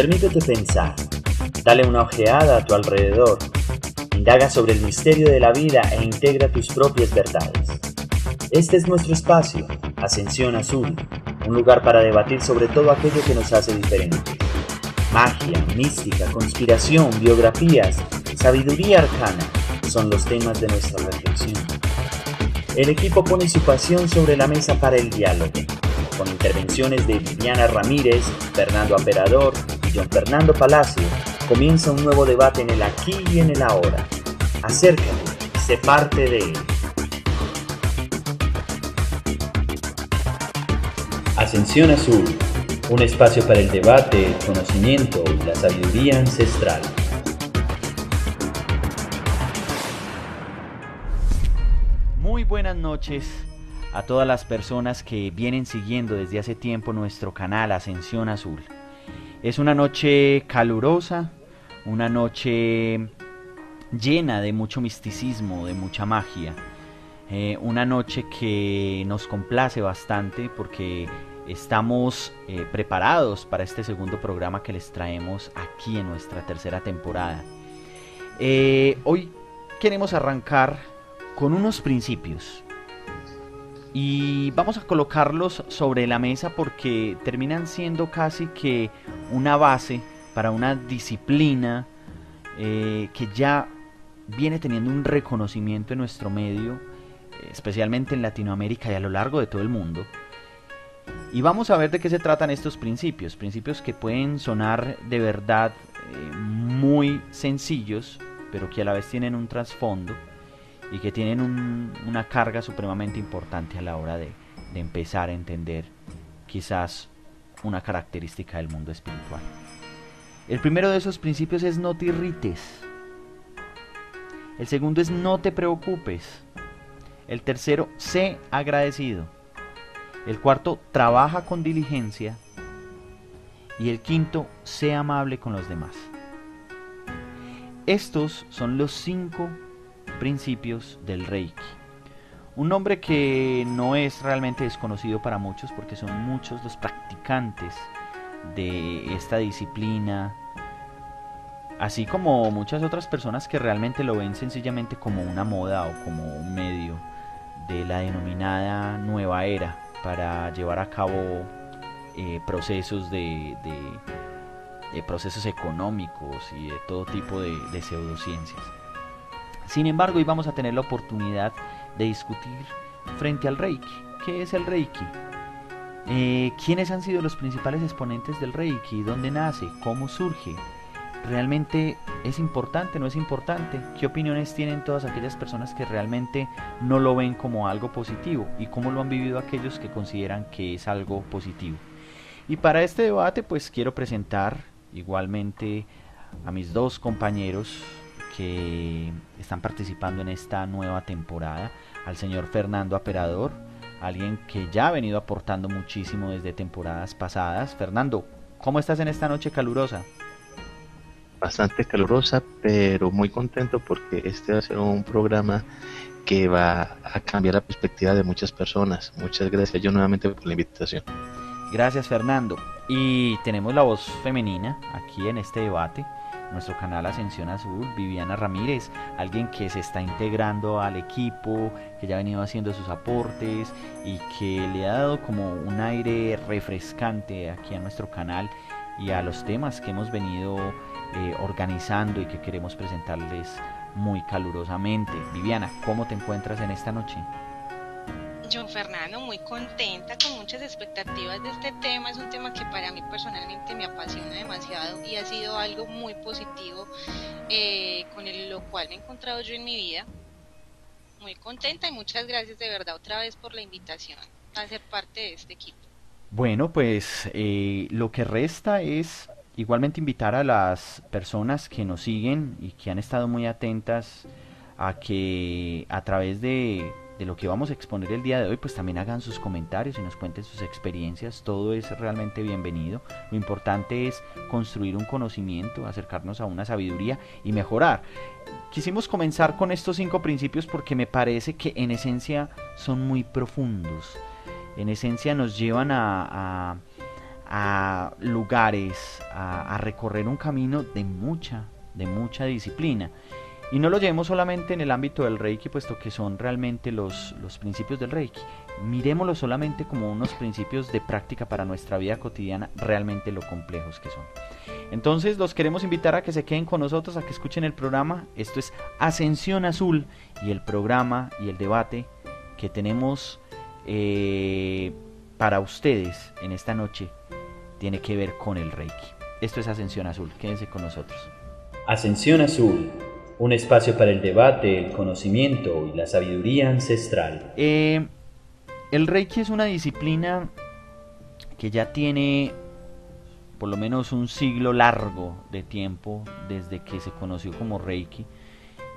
Permítete pensar, dale una ojeada a tu alrededor, indaga sobre el misterio de la vida e integra tus propias verdades. Este es nuestro espacio, Ascensión Azul, un lugar para debatir sobre todo aquello que nos hace diferentes. Magia, mística, conspiración, biografías, sabiduría arcana son los temas de nuestra reflexión. El equipo pone su pasión sobre la mesa para el diálogo, con intervenciones de Viviana Ramírez, Fernando Aperador y John Fernando Palacio. Comienza un nuevo debate en el aquí y en el ahora. Acércate, sé parte de él. Ascensión Azul, un espacio para el debate, el conocimiento y la sabiduría ancestral. Muy buenas noches a todas las personas que vienen siguiendo desde hace tiempo nuestro canal Ascensión Azul. Es una noche calurosa, una noche llena de mucho misticismo, de mucha magia. Una noche que nos complace bastante porque estamos preparados para este segundo programa que les traemos aquí en nuestra tercera temporada. Hoy queremos arrancar con unos principios y vamos a colocarlos sobre la mesa porque terminan siendo casi que una base para una disciplina que ya viene teniendo un reconocimiento en nuestro medio, especialmente en Latinoamérica y a lo largo de todo el mundo. Y vamos a ver de qué se tratan estos principios que pueden sonar de verdad muy sencillos, pero que a la vez tienen un trasfondo y que tienen una carga supremamente importante a la hora de empezar a entender quizás una característica del mundo espiritual. El primero de esos principios es no te irrites. El segundo es no te preocupes. El tercero, sé agradecido. El cuarto, trabaja con diligencia. Y el quinto, sé amable con los demás. Estos son los 5 principios del Reiki. Un nombre que no es realmente desconocido para muchos porque son muchos los practicantes de esta disciplina, así como muchas otras personas que realmente lo ven sencillamente como una moda o como un medio de la denominada nueva era para llevar a cabo procesos de procesos económicos y de todo tipo de pseudociencias. Sin embargo, hoy vamos a tener la oportunidad de discutir frente al Reiki. ¿Qué es el Reiki? ¿Quiénes han sido los principales exponentes del Reiki? ¿Dónde nace? ¿Cómo surge? ¿Realmente es importante? ¿No es importante? ¿Qué opiniones tienen todas aquellas personas que realmente no lo ven como algo positivo? ¿Y cómo lo han vivido aquellos que consideran que es algo positivo? Y para este debate pues quiero presentar igualmente a mis dos compañeros que están participando en esta nueva temporada, al señor Fernando Aperador, alguien que ya ha venido aportando muchísimo desde temporadas pasadas. Fernando, ¿cómo estás en esta noche calurosa? Bastante calurosa, pero muy contento porque este va a ser un programa que va a cambiar la perspectiva de muchas personas. Muchas gracias yo nuevamente por la invitación. Gracias, Fernando. Y tenemos la voz femenina aquí en este debate, nuestro canal Ascensión Azul, Viviana Ramírez, alguien que se está integrando al equipo, que ya ha venido haciendo sus aportes y que le ha dado como un aire refrescante aquí a nuestro canal y a los temas que hemos venido organizando y que queremos presentarles muy calurosamente. Viviana, ¿cómo te encuentras en esta noche? John Fernando, muy contenta, con muchas expectativas de este tema. Es un tema que para mí personalmente me apasiona demasiado y ha sido algo muy positivo con lo cual me he encontrado yo en mi vida. Muy contenta y muchas gracias de verdad otra vez por la invitación a ser parte de este equipo. Bueno, pues lo que resta es igualmente invitar a las personas que nos siguen y que han estado muy atentas a que a través de lo que vamos a exponer el día de hoy, pues también hagan sus comentarios y nos cuenten sus experiencias. Todo es realmente bienvenido. Lo importante es construir un conocimiento, acercarnos a una sabiduría y mejorar. Quisimos comenzar con estos 5 principios porque me parece que en esencia son muy profundos. En esencia nos llevan a a lugares, a recorrer un camino de mucha disciplina. Y no lo llevemos solamente en el ámbito del Reiki, puesto que son realmente los principios del Reiki. Mirémoslo solamente como unos principios de práctica para nuestra vida cotidiana, realmente lo complejos que son. Entonces los queremos invitar a que se queden con nosotros, a que escuchen el programa. Esto es Ascensión Azul, y el programa y el debate que tenemos para ustedes en esta noche tiene que ver con el Reiki. Esto es Ascensión Azul, quédense con nosotros. Ascensión Azul, un espacio para el debate, el conocimiento y la sabiduría ancestral. El Reiki es una disciplina que ya tiene por lo menos un siglo largo de tiempo desde que se conoció como Reiki.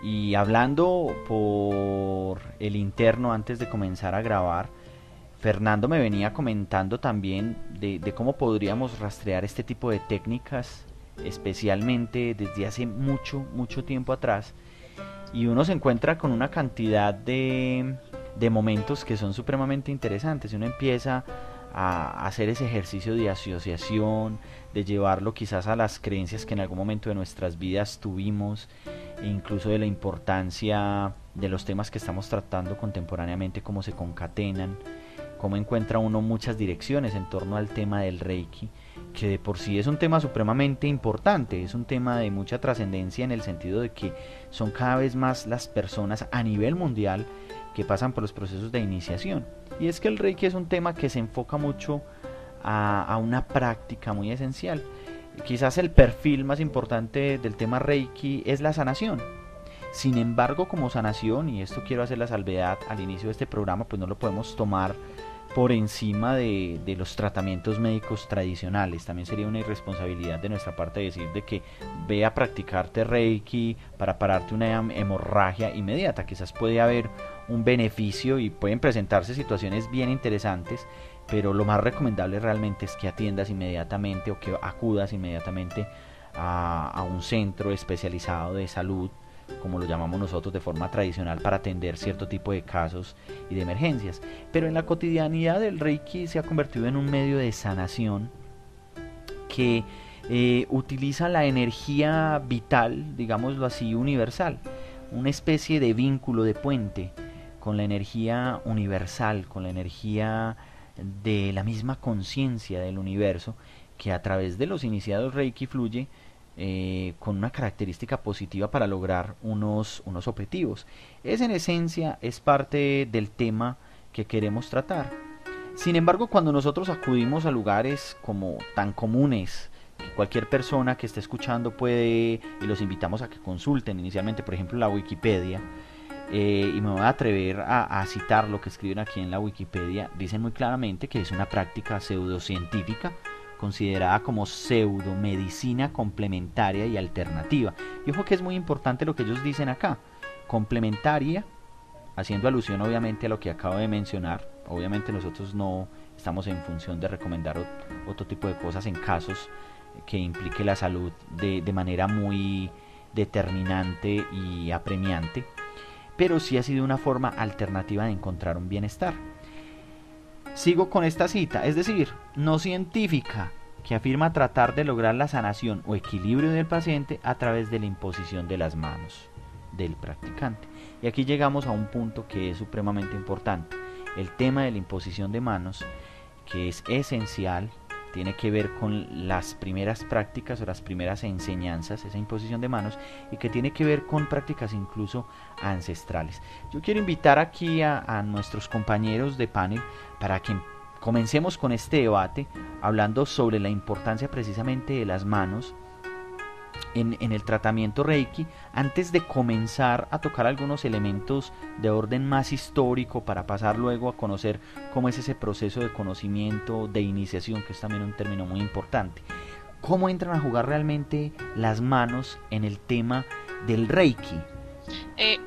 Y hablando por el interno antes de comenzar a grabar, Fernando me venía comentando también de cómo podríamos rastrear este tipo de técnicas, especialmente desde hace mucho tiempo atrás, y uno se encuentra con una cantidad de momentos que son supremamente interesantes. Uno empieza a hacer ese ejercicio de asociación, de llevarlo quizás a las creencias que en algún momento de nuestras vidas tuvimos, e incluso de la importancia de los temas que estamos tratando contemporáneamente, cómo se concatenan, cómo encuentra uno muchas direcciones en torno al tema del Reiki, que de por sí es un tema supremamente importante, es un tema de mucha trascendencia en el sentido de que son cada vez más las personas a nivel mundial que pasan por los procesos de iniciación. Y es que el Reiki es un tema que se enfoca mucho a una práctica muy esencial. Quizás el perfil más importante del tema Reiki es la sanación. Sin embargo, como sanación, y esto quiero hacer la salvedad al inicio de este programa, pues no lo podemos tomar por encima de los tratamientos médicos tradicionales. También sería una irresponsabilidad de nuestra parte decir de que ve a practicarte Reiki para pararte una hemorragia inmediata. Quizás puede haber un beneficio y pueden presentarse situaciones bien interesantes, pero lo más recomendable realmente es que atiendas inmediatamente o que acudas inmediatamente a un centro especializado de salud, como lo llamamos nosotros de forma tradicional, para atender cierto tipo de casos y de emergencias. Pero en la cotidianidad el Reiki se ha convertido en un medio de sanación que utiliza la energía vital, digámoslo así, universal, una especie de vínculo, de puente con la energía universal, con la energía de la misma conciencia del universo, que a través de los iniciados Reiki fluye con una característica positiva para lograr unos objetivos. En esencia es parte del tema que queremos tratar. Sin embargo, cuando nosotros acudimos a lugares como tan comunes, que cualquier persona que esté escuchando puede, y los invitamos a que consulten inicialmente, por ejemplo, la Wikipedia, y me voy a atrever a citar lo que escriben aquí en la Wikipedia. Dicen muy claramente que es una práctica pseudocientífica considerada como pseudomedicina complementaria y alternativa. Y ojo que es muy importante lo que ellos dicen acá: complementaria, haciendo alusión obviamente a lo que acabo de mencionar. Obviamente nosotros no estamos en función de recomendar otro tipo de cosas en casos que implique la salud de manera muy determinante y apremiante, pero sí ha sido una forma alternativa de encontrar un bienestar. Sigo con esta cita, es decir, no científica, que afirma tratar de lograr la sanación o equilibrio del paciente a través de la imposición de las manos del practicante. Y aquí llegamos a un punto que es supremamente importante: el tema de la imposición de manos, que es esencial, tiene que ver con las primeras prácticas o las primeras enseñanzas, esa imposición de manos, y que tiene que ver con prácticas incluso ancestrales. Yo quiero invitar aquí a nuestros compañeros de panel para que comencemos con este debate hablando sobre la importancia precisamente de las manos en el tratamiento Reiki, antes de comenzar a tocar algunos elementos de orden más histórico, para pasar luego a conocer cómo es ese proceso de conocimiento, de iniciación, que es también un término muy importante. ¿Cómo entran a jugar realmente las manos en el tema del Reiki?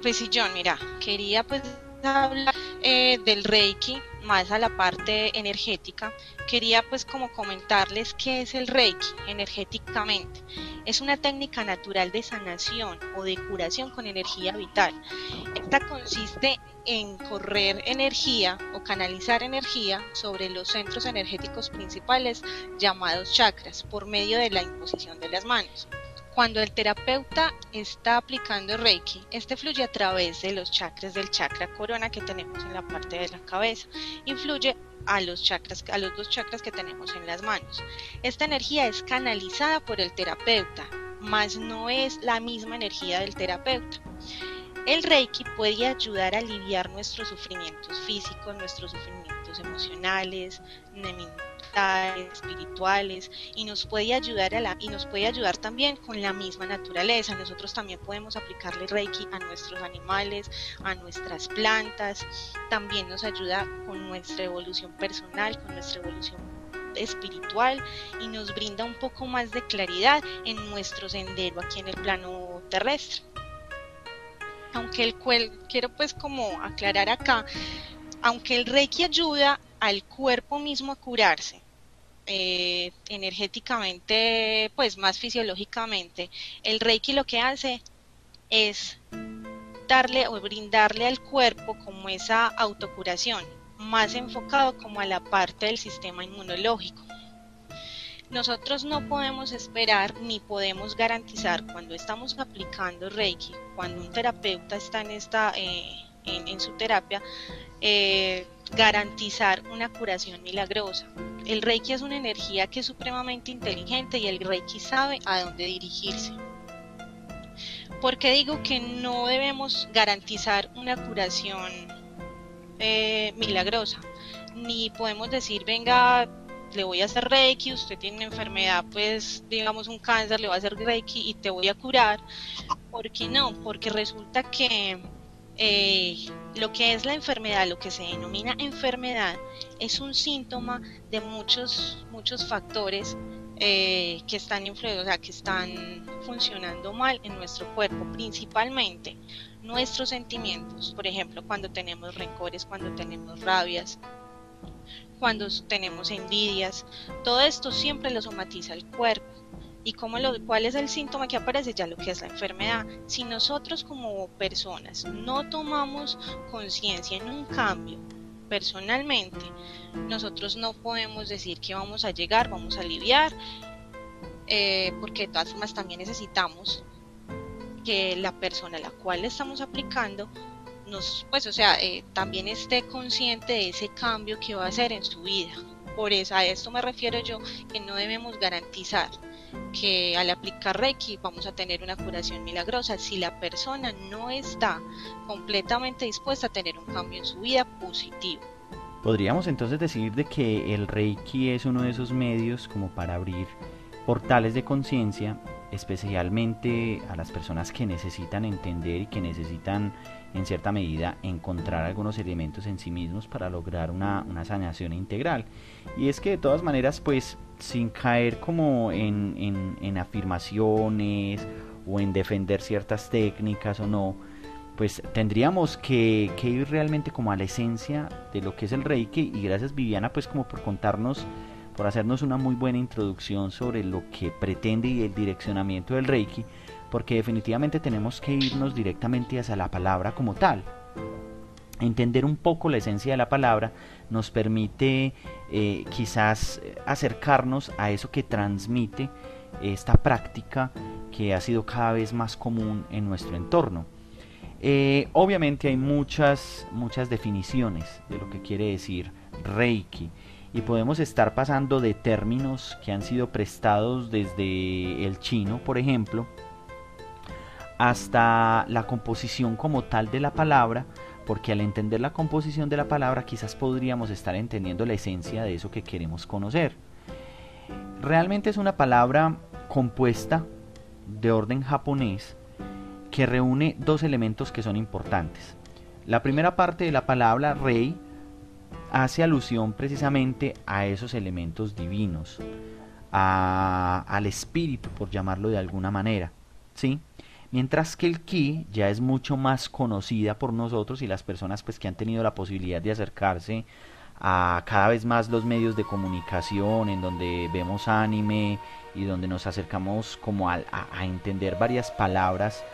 Pues sí, John, mira, quería pues hablar del Reiki, más a la parte energética, quería pues como comentarles qué es el Reiki energéticamente. Es una técnica natural de sanación o de curación con energía vital. Esta consiste en correr energía o canalizar energía sobre los centros energéticos principales llamados chakras por medio de la imposición de las manos. Cuando el terapeuta está aplicando Reiki, este fluye a través de los chakras del chakra corona que tenemos en la parte de la cabeza, influye a los dos chakras que tenemos en las manos. Esta energía es canalizada por el terapeuta, mas no es la misma energía del terapeuta. El Reiki puede ayudar a aliviar nuestros sufrimientos físicos, nuestros sufrimientos emocionales, mentales, espirituales, y nos puede ayudar también con la misma naturaleza. Nosotros también podemos aplicarle Reiki a nuestros animales, a nuestras plantas. También nos ayuda con nuestra evolución personal, con nuestra evolución espiritual, y nos brinda un poco más de claridad en nuestro sendero aquí en el plano terrestre. Aunque quiero pues como aclarar acá, aunque el Reiki ayuda al cuerpo mismo a curarse, energéticamente, pues más fisiológicamente, el Reiki lo que hace es darle o brindarle al cuerpo como esa autocuración, más enfocado como a la parte del sistema inmunológico. Nosotros no podemos esperar ni podemos garantizar cuando estamos aplicando Reiki, cuando un terapeuta está en su terapia, garantizar una curación milagrosa. El Reiki es una energía que es supremamente inteligente y el Reiki sabe a dónde dirigirse. ¿Por qué digo que no debemos garantizar una curación milagrosa? Ni podemos decir, venga, le voy a hacer Reiki, usted tiene una enfermedad, pues digamos un cáncer, le voy a hacer Reiki y te voy a curar. ¿Por qué no? Porque resulta que lo que es la enfermedad, lo que se denomina enfermedad, es un síntoma de muchos factores que están que están funcionando mal en nuestro cuerpo, principalmente nuestros sentimientos. Por ejemplo, cuando tenemos rencores, cuando tenemos rabias, cuando tenemos envidias, todo esto siempre lo somatiza el cuerpo. ¿Y cuál es el síntoma que aparece? Ya lo que es la enfermedad. Si nosotros como personas no tomamos conciencia en un cambio personalmente, nosotros no podemos decir que vamos a llegar, vamos a aliviar, porque de todas formas también necesitamos que la persona a la cual le estamos aplicando también esté consciente de ese cambio que va a hacer en su vida. Por eso a esto me refiero yo, que no debemos garantizar que al aplicar Reiki vamos a tener una curación milagrosa si la persona no está completamente dispuesta a tener un cambio en su vida positivo. Podríamos entonces decir de que el Reiki es uno de esos medios como para abrir portales de conciencia, especialmente a las personas que necesitan entender y que necesitan en cierta medida encontrar algunos elementos en sí mismos para lograr una sanación integral. Y es que de todas maneras, pues sin caer como en afirmaciones o en defender ciertas técnicas o no, pues tendríamos que ir realmente como a la esencia de lo que es el Reiki. Y gracias, Viviana, pues como por contarnos, por hacernos una muy buena introducción sobre lo que pretende y el direccionamiento del Reiki, porque definitivamente tenemos que irnos directamente hacia la palabra como tal. Entender un poco la esencia de la palabra nos permite quizás acercarnos a eso que transmite esta práctica que ha sido cada vez más común en nuestro entorno. Obviamente hay muchas definiciones de lo que quiere decir Reiki, y podemos estar pasando de términos que han sido prestados desde el chino, por ejemplo, hasta la composición como tal de la palabra, porque al entender la composición de la palabra quizás podríamos estar entendiendo la esencia de eso que queremos conocer. Realmente es una palabra compuesta de orden japonés que reúne dos elementos que son importantes. La primera parte de la palabra rei hace alusión precisamente a esos elementos divinos, al espíritu, por llamarlo de alguna manera, ¿sí? Mientras que el ki ya es mucho más conocida por nosotros y las personas pues que han tenido la posibilidad de acercarse a cada vez más los medios de comunicación, en donde vemos anime y donde nos acercamos como a entender varias palabras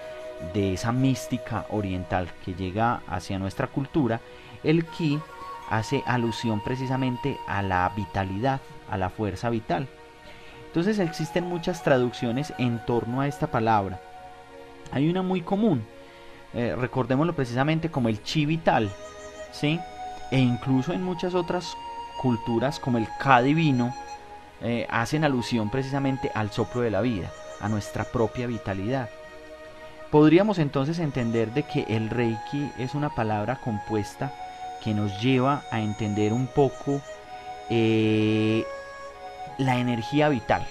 de esa mística oriental que llega hacia nuestra cultura, el ki hace alusión precisamente a la vitalidad, a la fuerza vital. Entonces existen muchas traducciones en torno a esta palabra. Hay una muy común, recordémoslo precisamente como el chi vital, ¿sí? E incluso en muchas otras culturas como el ka divino, hacen alusión precisamente al soplo de la vida, a nuestra propia vitalidad. Podríamos entonces entender de que el Reiki es una palabra compuesta que nos lleva a entender un poco la energía vital.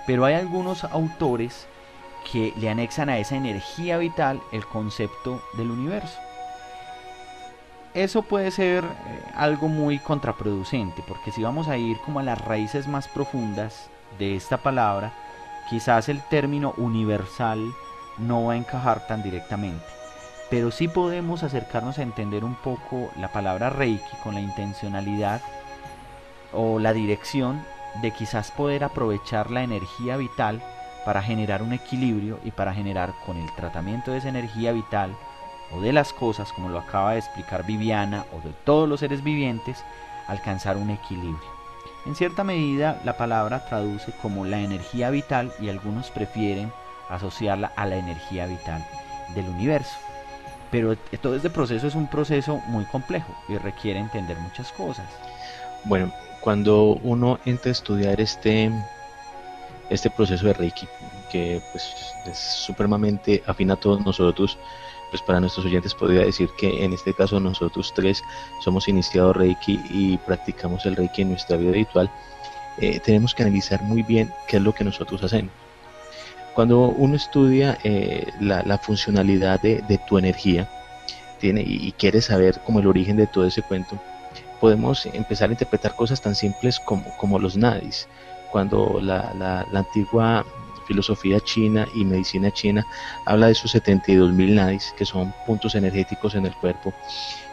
Pero hay algunos autores que le anexan a esa energía vital el concepto del universo. Eso puede ser algo muy contraproducente, porque si vamos a ir como a las raíces más profundas de esta palabra, quizás el término universal no va a encajar tan directamente. Pero sí podemos acercarnos a entender un poco la palabra Reiki con la intencionalidad o la dirección de quizás poder aprovechar la energía vital para generar un equilibrio y para generar con el tratamiento de esa energía vital o de las cosas, como lo acaba de explicar Viviana, o de todos los seres vivientes, alcanzar un equilibrio. En cierta medida la palabra traduce como la energía vital y algunos prefieren asociarla a la energía vital del universo. Pero todo este proceso es un proceso muy complejo y requiere entender muchas cosas. Bueno, cuando uno entra a estudiar este proceso de Reiki, que pues es supremamente afín a todos nosotros, pues para nuestros oyentes podría decir que en este caso nosotros tres somos iniciados Reiki y practicamos el Reiki en nuestra vida habitual. Tenemos que analizar muy bien qué es lo que nosotros hacemos. Cuando uno estudia la funcionalidad de tu energía y quiere saber como el origen de todo ese cuento, podemos empezar a interpretar cosas tan simples como los nadis. Cuando la antigua filosofía china y medicina china habla de esos 72.000 nadis, que son puntos energéticos en el cuerpo,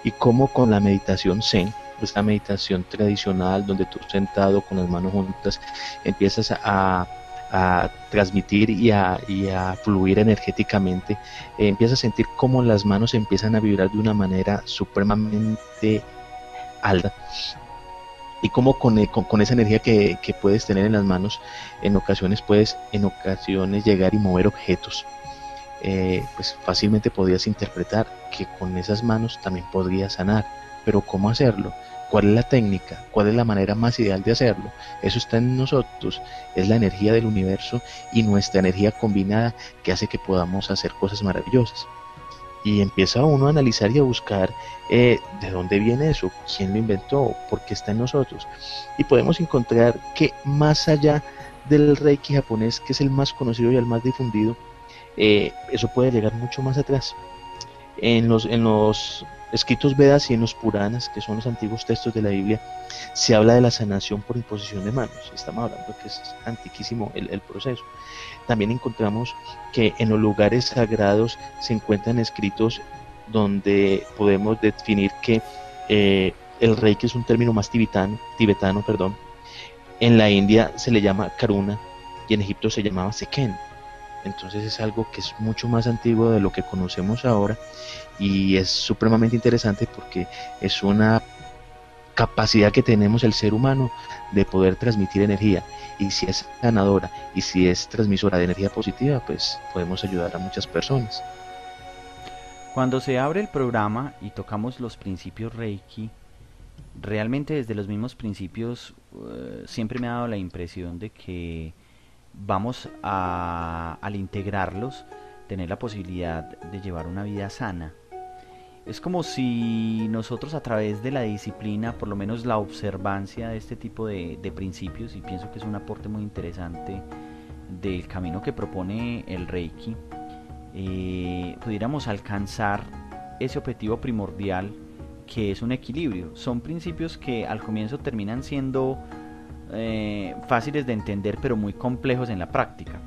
y cómo con la meditación Zen, esta meditación tradicional donde tú sentado con las manos juntas empiezas a transmitir y a fluir energéticamente, empiezas a sentir cómo las manos empiezan a vibrar de una manera supremamente alta, y cómo con esa energía que puedes tener en las manos, en ocasiones puedes llegar y mover objetos. Pues fácilmente podías interpretar que con esas manos también podrías sanar, pero ¿cómo hacerlo? ¿Cuál es la técnica? ¿Cuál es la manera más ideal de hacerlo? Eso está en nosotros, es la energía del universo y nuestra energía combinada que hace que podamos hacer cosas maravillosas. Y empieza uno a analizar y a buscar de dónde viene eso, quién lo inventó, por qué está en nosotros. Y podemos encontrar que más allá del Reiki japonés, que es el más conocido y el más difundido, eso puede llegar mucho más atrás. En los escritos Vedas y en los Puranas, que son los antiguos textos de la Biblia, se habla de la sanación por imposición de manos. Estamos hablando que es antiquísimo el proceso. También encontramos que en los lugares sagrados se encuentran escritos donde podemos definir que el Reiki es un término más tibetano. En la India se le llama Karuna y en Egipto se llamaba Seken. Entonces es algo que es mucho más antiguo de lo que conocemos ahora y es supremamente interesante porque es una capacidad que tenemos el ser humano de poder transmitir energía, y si es sanadora y si es transmisora de energía positiva, pues podemos ayudar a muchas personas. Cuando se abre el programa y tocamos los principios Reiki, realmente desde los mismos principios siempre me ha dado la impresión de que vamos al integrarlos, tener la posibilidad de llevar una vida sana. Es como si nosotros a través de la disciplina, por lo menos la observancia de este tipo de principios, y pienso que es un aporte muy interesante del camino que propone el Reiki, pudiéramos alcanzar ese objetivo primordial que es un equilibrio. Son principios que al comienzo terminan siendo fáciles de entender pero muy complejos en la práctica,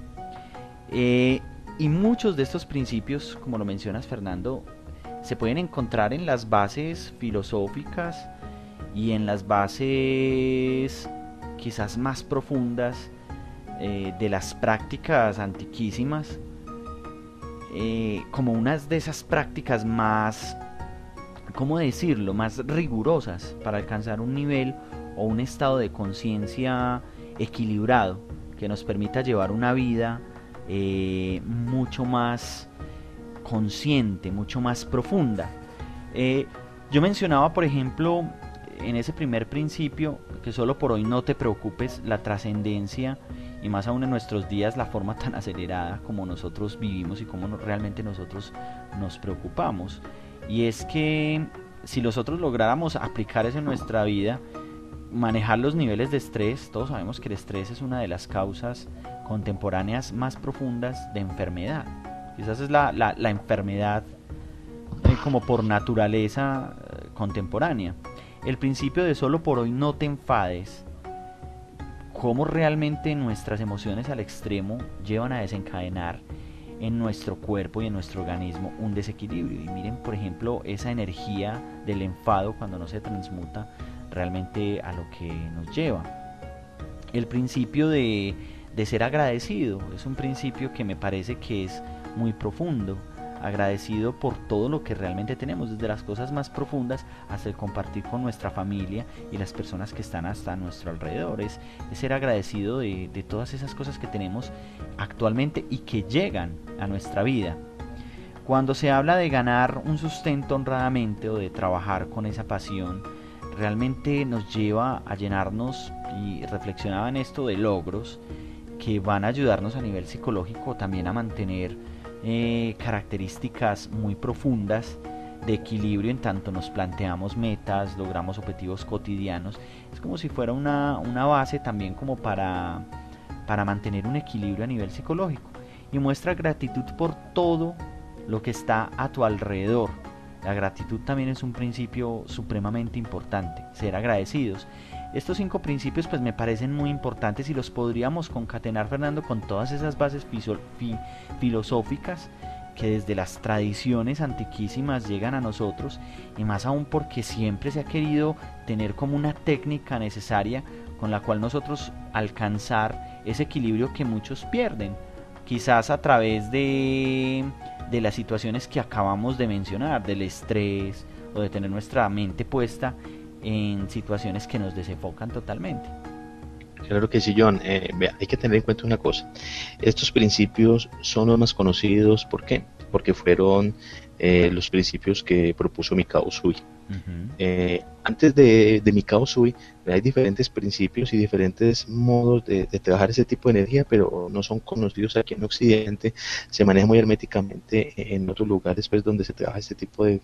y muchos de estos principios, como lo mencionas Fernando, se pueden encontrar en las bases filosóficas y en las bases quizás más profundas de las prácticas antiquísimas, como unas de esas prácticas más, ¿cómo decirlo?, más rigurosas para alcanzar un nivel o un estado de conciencia equilibrado que nos permita llevar una vida mucho más consciente, mucho más profunda. Yo mencionaba, por ejemplo, en ese primer principio, que solo por hoy no te preocupes, la trascendencia, y más aún en nuestros días, la forma tan acelerada como nosotros vivimos y cómo realmente nosotros nos preocupamos. Y es que si nosotros lográramos aplicar eso en nuestra vida, manejar los niveles de estrés, todos sabemos que el estrés es una de las causas contemporáneas más profundas de enfermedad. Quizás es la enfermedad como por naturaleza contemporánea. El principio de solo por hoy no te enfades, cómo realmente nuestras emociones al extremo llevan a desencadenar en nuestro cuerpo y en nuestro organismo un desequilibrio. Y miren, por ejemplo, esa energía del enfado, cuando no se transmuta realmente a lo que nos lleva. El principio de ser agradecido es un principio que me parece que es muy profundo. Agradecido por todo lo que realmente tenemos, desde las cosas más profundas hasta el compartir con nuestra familia y las personas que están hasta a nuestro alrededor. Es ser agradecido de todas esas cosas que tenemos actualmente y que llegan a nuestra vida. Cuando se habla de ganar un sustento honradamente o de trabajar con esa pasión, realmente nos lleva a llenarnos, y reflexionaba en esto, de logros que van a ayudarnos a nivel psicológico también a mantener características muy profundas de equilibrio en tanto nos planteamos metas, logramos objetivos cotidianos. Es como si fuera una base también como para mantener un equilibrio a nivel psicológico, y muestra gratitud por todo lo que está a tu alrededor. La gratitud también es un principio supremamente importante, ser agradecidos. Estos 5 principios pues me parecen muy importantes y los podríamos concatenar, Fernando, con todas esas bases filosóficas que desde las tradiciones antiquísimas llegan a nosotros, y más aún porque siempre se ha querido tener como una técnica necesaria con la cual nosotros alcanzar ese equilibrio que muchos pierden, quizás a través de las situaciones que acabamos de mencionar, del estrés o de tener nuestra mente puesta en situaciones que nos desenfocan totalmente. Claro que sí, John. Hay que tener en cuenta una cosa. Estos principios son los más conocidos. ¿Por qué? Porque fueron los principios que propuso Mikao Usui. Antes de Mikao Usui hay diferentes principios y diferentes modos de trabajar ese tipo de energía, pero no son conocidos aquí en Occidente. Se maneja muy herméticamente en otros lugares pues, donde se trabaja este tipo de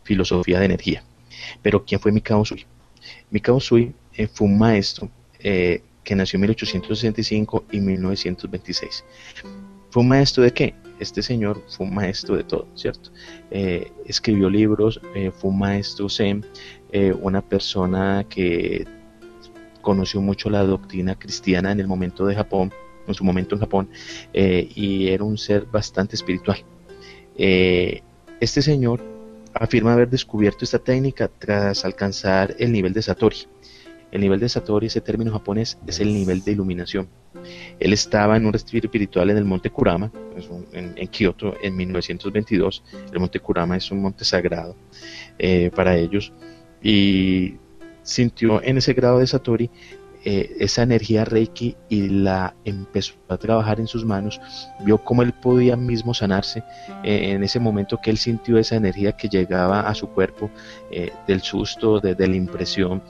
filosofía de energía. Pero ¿quién fue Mikao Usui? Mikao Usui fue un maestro que nació en 1865 y 1926. ¿Fue un maestro de qué? Este señor fue un maestro de todo, ¿cierto? Escribió libros, fue un maestro zen, una persona que conoció mucho la doctrina cristiana en su momento en Japón, y era un ser bastante espiritual. Este señor afirma haber descubierto esta técnica tras alcanzar el nivel de Satori. El nivel de Satori, ese término japonés, es el nivel de iluminación. Él estaba en un retiro espiritual en el monte Kurama, en Kioto, en 1922. El monte Kurama es un monte sagrado para ellos, y sintió en ese grado de Satori esa energía Reiki y la empezó a trabajar en sus manos. Vio cómo él podía mismo sanarse en ese momento que él sintió esa energía que llegaba a su cuerpo, del susto, de la impresión.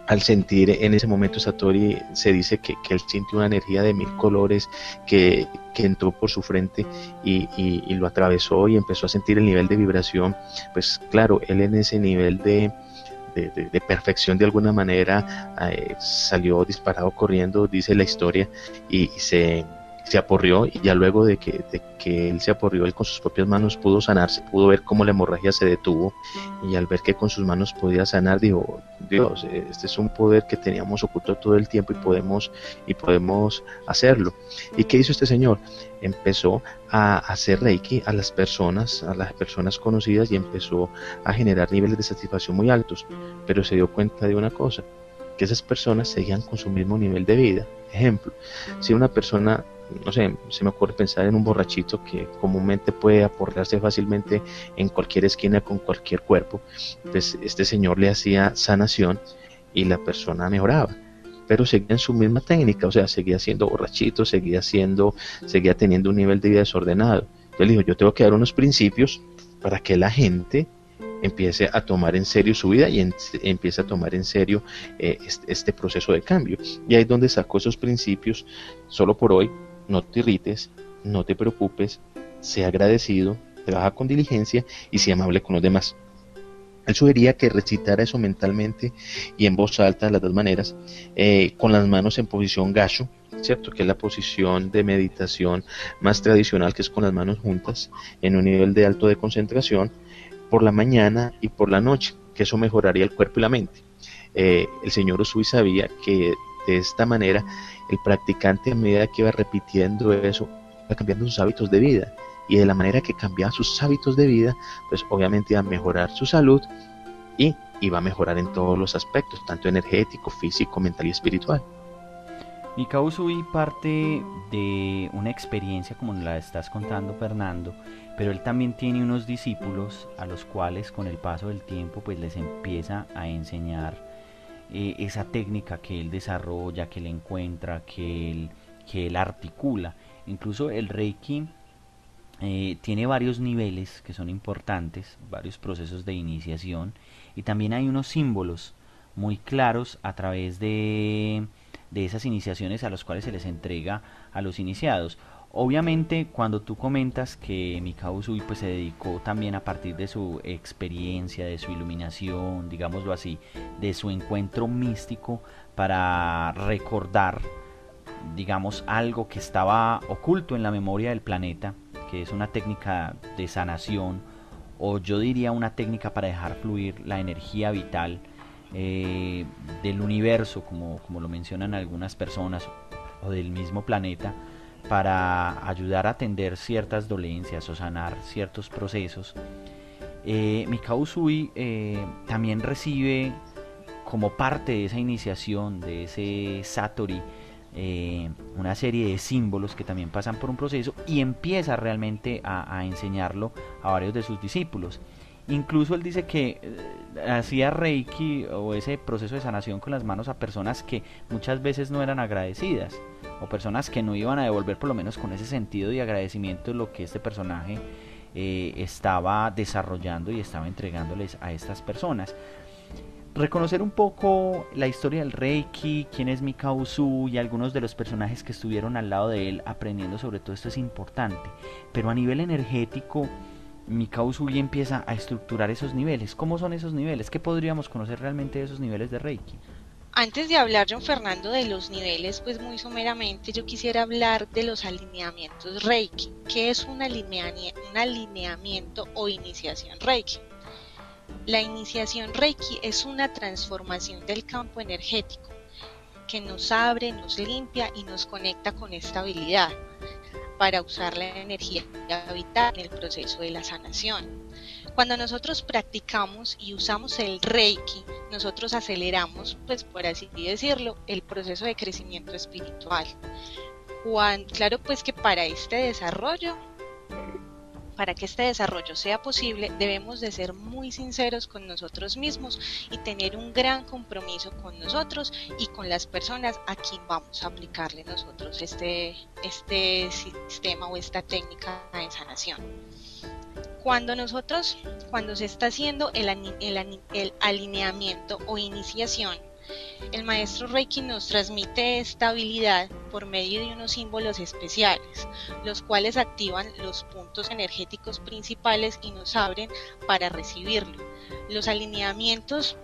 Al sentir en ese momento Satori, se dice que él sintió una energía de 1000 colores que entró por su frente y lo atravesó, y empezó a sentir el nivel de vibración. Pues claro, él en ese nivel de perfección de alguna manera salió disparado corriendo, dice la historia, y se se aporrió, y ya luego de que él se aporrió, él con sus propias manos pudo sanarse, pudo ver cómo la hemorragia se detuvo, y al ver que con sus manos podía sanar, dijo: Dios, este es un poder que teníamos oculto todo el tiempo y podemos hacerlo. ¿Y qué hizo este señor? Empezó a hacer Reiki a las personas conocidas, y empezó a generar niveles de satisfacción muy altos, pero se dio cuenta de una cosa, que esas personas seguían con su mismo nivel de vida. Ejemplo, si una persona, no sé, se me ocurre pensar en un borrachito que comúnmente puede aporrearse fácilmente en cualquier esquina con cualquier cuerpo, pues este señor le hacía sanación y la persona mejoraba, pero seguía en su misma técnica, o sea, seguía siendo borrachito, seguía teniendo un nivel de vida desordenado. Yo le digo: yo tengo que dar unos principios para que la gente empiece a tomar en serio su vida y empiece a tomar en serio este proceso de cambio. Y ahí es donde sacó esos principios: solo por hoy, no te irrites, no te preocupes, sea agradecido, trabaja con diligencia y sea amable con los demás. Él sugería que recitara eso mentalmente y en voz alta, de las dos maneras, con las manos en posición gacho, ¿cierto? Que es la posición de meditación más tradicional, que es con las manos juntas, en un nivel de alto de concentración, por la mañana y por la noche, que eso mejoraría el cuerpo y la mente. El señor Usui sabía que de esta manera el practicante, a medida que iba repitiendo eso, iba cambiando sus hábitos de vida, y de la manera que cambiaba sus hábitos de vida, pues obviamente iba a mejorar su salud y iba a mejorar en todos los aspectos, tanto energético, físico, mental y espiritual. Mikao Usui parte de una experiencia como la estás contando, Fernando, pero él también tiene unos discípulos a los cuales con el paso del tiempo pues les empieza a enseñar esa técnica que él desarrolla, que él encuentra, que él articula. Incluso el Reiki tiene varios niveles que son importantes, varios procesos de iniciación, y también hay unos símbolos muy claros a través de esas iniciaciones a los cuales se les entrega a los iniciados. Obviamente, cuando tú comentas que Mikao Usui pues se dedicó también a partir de su experiencia, de su iluminación, digámoslo así, de su encuentro místico para recordar, digamos, algo que estaba oculto en la memoria del planeta, que es una técnica de sanación, o yo diría una técnica para dejar fluir la energía vital del universo, como lo mencionan algunas personas, o del mismo planeta, para ayudar a atender ciertas dolencias o sanar ciertos procesos. Mikao Usui también recibe como parte de esa iniciación, de ese Satori, una serie de símbolos que también pasan por un proceso, y empieza realmente a enseñarlo a varios de sus discípulos. Incluso él dice que hacía Reiki o ese proceso de sanación con las manos a personas que muchas veces no eran agradecidas, o personas que no iban a devolver por lo menos con ese sentido de agradecimiento lo que este personaje estaba desarrollando y estaba entregándoles a estas personas. Reconocer un poco la historia del Reiki, quién es Mikao Usui y algunos de los personajes que estuvieron al lado de él aprendiendo sobre todo esto es importante, pero a nivel energético Mikao Usui empieza a estructurar esos niveles. ¿Cómo son esos niveles? ¿Qué podríamos conocer realmente de esos niveles de Reiki? Antes de hablar, John Fernando, de los niveles, pues muy someramente yo quisiera hablar de los alineamientos Reiki. ¿Qué es un alineamiento o iniciación Reiki? La iniciación Reiki es una transformación del campo energético que nos abre, nos limpia y nos conecta con estabilidad para usar la energía vital en el proceso de la sanación. Cuando nosotros practicamos y usamos el Reiki, nosotros aceleramos, pues por así decirlo, el proceso de crecimiento espiritual. Claro, pues que para que este desarrollo sea posible, debemos de ser muy sinceros con nosotros mismos y tener un gran compromiso con nosotros y con las personas a quien vamos a aplicarle nosotros este sistema o esta técnica de sanación. Cuando se está haciendo el alineamiento o iniciación, el maestro Reiki nos transmite estabilidad por medio de unos símbolos especiales, los cuales activan los puntos energéticos principales y nos abren para recibirlo. Los alineamientos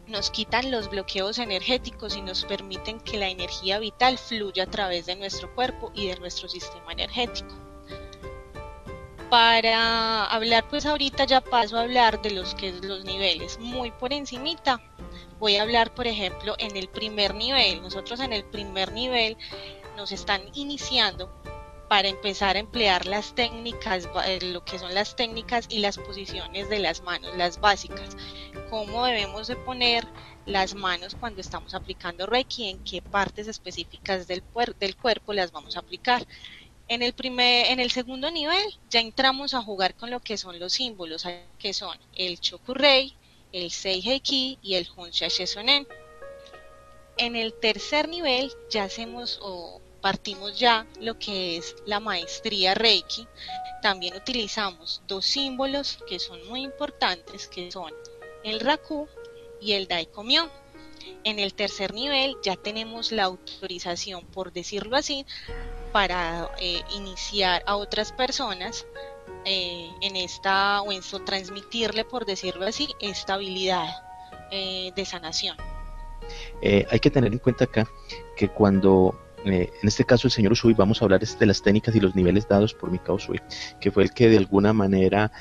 nos quitan los bloqueos energéticos y nos permiten que la energía vital fluya a través de nuestro cuerpo y de nuestro sistema energético. Para hablar, pues ahorita ya paso a hablar de los niveles muy por encimita. Voy a hablar, por ejemplo, en el primer nivel. Nosotros en el primer nivel nos están iniciando para empezar a emplear las técnicas, lo que son las técnicas y las posiciones de las manos, las básicas. Cómo debemos de poner las manos cuando estamos aplicando Reiki, en qué partes específicas del cuerpo las vamos a aplicar. En el segundo nivel ya entramos a jugar con lo que son los símbolos, que son el Chokurei, el Seiheki y el Honsha Shesonen. En el tercer nivel ya partimos ya lo que es la maestría Reiki. También utilizamos dos símbolos que son muy importantes, que son el Raku y el Daikomyo. En el tercer nivel ya tenemos la autorización, por decirlo así, para iniciar a otras personas transmitirle, por decirlo así, esta habilidad de sanación. Hay que tener en cuenta acá que cuando, en este caso el señor Usui, vamos a hablar de las técnicas y los niveles dados por Mikao Usui, que fue el que de alguna manera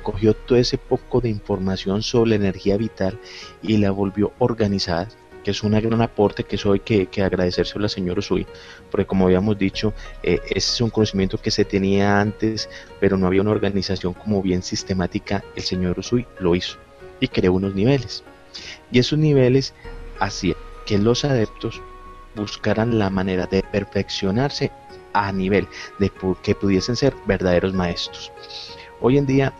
cogió todo ese poco de información sobre la energía vital y la volvió organizada, que es un gran aporte que eso hay que agradecérselo al señor Usui, porque como habíamos dicho, ese es un conocimiento que se tenía antes, pero no había una organización como bien sistemática. El señor Usui lo hizo y creó unos niveles, y esos niveles hacían que los adeptos buscaran la manera de perfeccionarse a nivel de que pudiesen ser verdaderos maestros. Hoy en día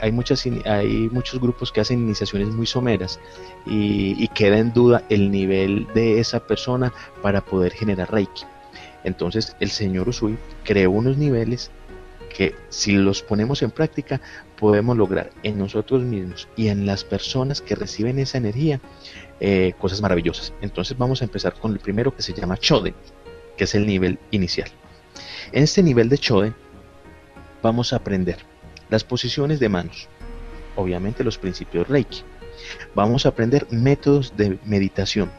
hay muchos grupos que hacen iniciaciones muy someras y queda en duda el nivel de esa persona para poder generar Reiki. Entonces el señor Usui creó unos niveles que, si los ponemos en práctica, podemos lograr en nosotros mismos y en las personas que reciben esa energía cosas maravillosas. Entonces vamos a empezar con el primero, que se llama Choden, que es el nivel inicial. En este nivel de Choden vamos a aprender las posiciones de manos, obviamente los principios Reiki. Vamos a aprender métodos de meditación,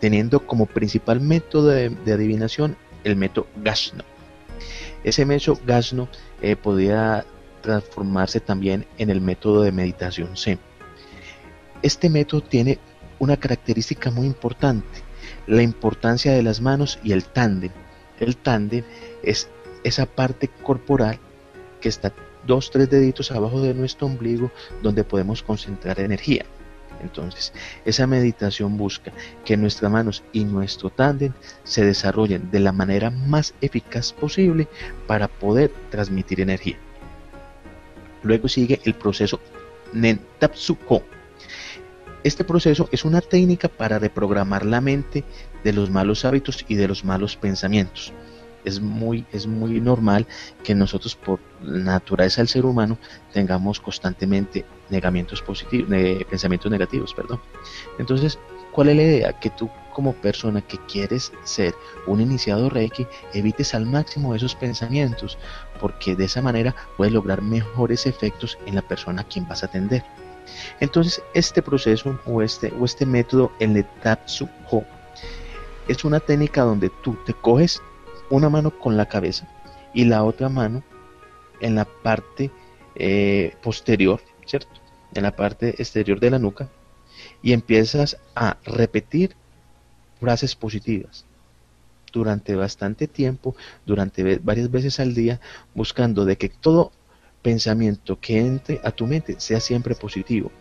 teniendo como principal método de adivinación el método Gashno. Ese método Gashno podía transformarse también en el método de meditación Zen. Este método tiene una característica muy importante: la importancia de las manos y el tándem. El tándem es esa parte corporal que está 2-3 deditos abajo de nuestro ombligo, donde podemos concentrar energía. Entonces, esa meditación busca que nuestras manos y nuestro tándem se desarrollen de la manera más eficaz posible para poder transmitir energía. Luego sigue el proceso Nentatsuko. Este proceso es una técnica para reprogramar la mente de los malos hábitos y de los malos pensamientos. Es muy normal que nosotros, por naturaleza del ser humano, tengamos constantemente pensamientos negativos. Entonces, ¿cuál es la idea? Que tú, como persona que quieres ser un iniciado Reiki, evites al máximo esos pensamientos, porque de esa manera puedes lograr mejores efectos en la persona a quien vas a atender. Entonces, este proceso o este método, el Nentatsuko, es una técnica donde tú te coges una mano con la cabeza y la otra mano en la parte posterior, ¿cierto? En la parte exterior de la nuca, y empiezas a repetir frases positivas durante bastante tiempo, durante varias veces al día, buscando de que todo pensamiento que entre a tu mente sea siempre positivo.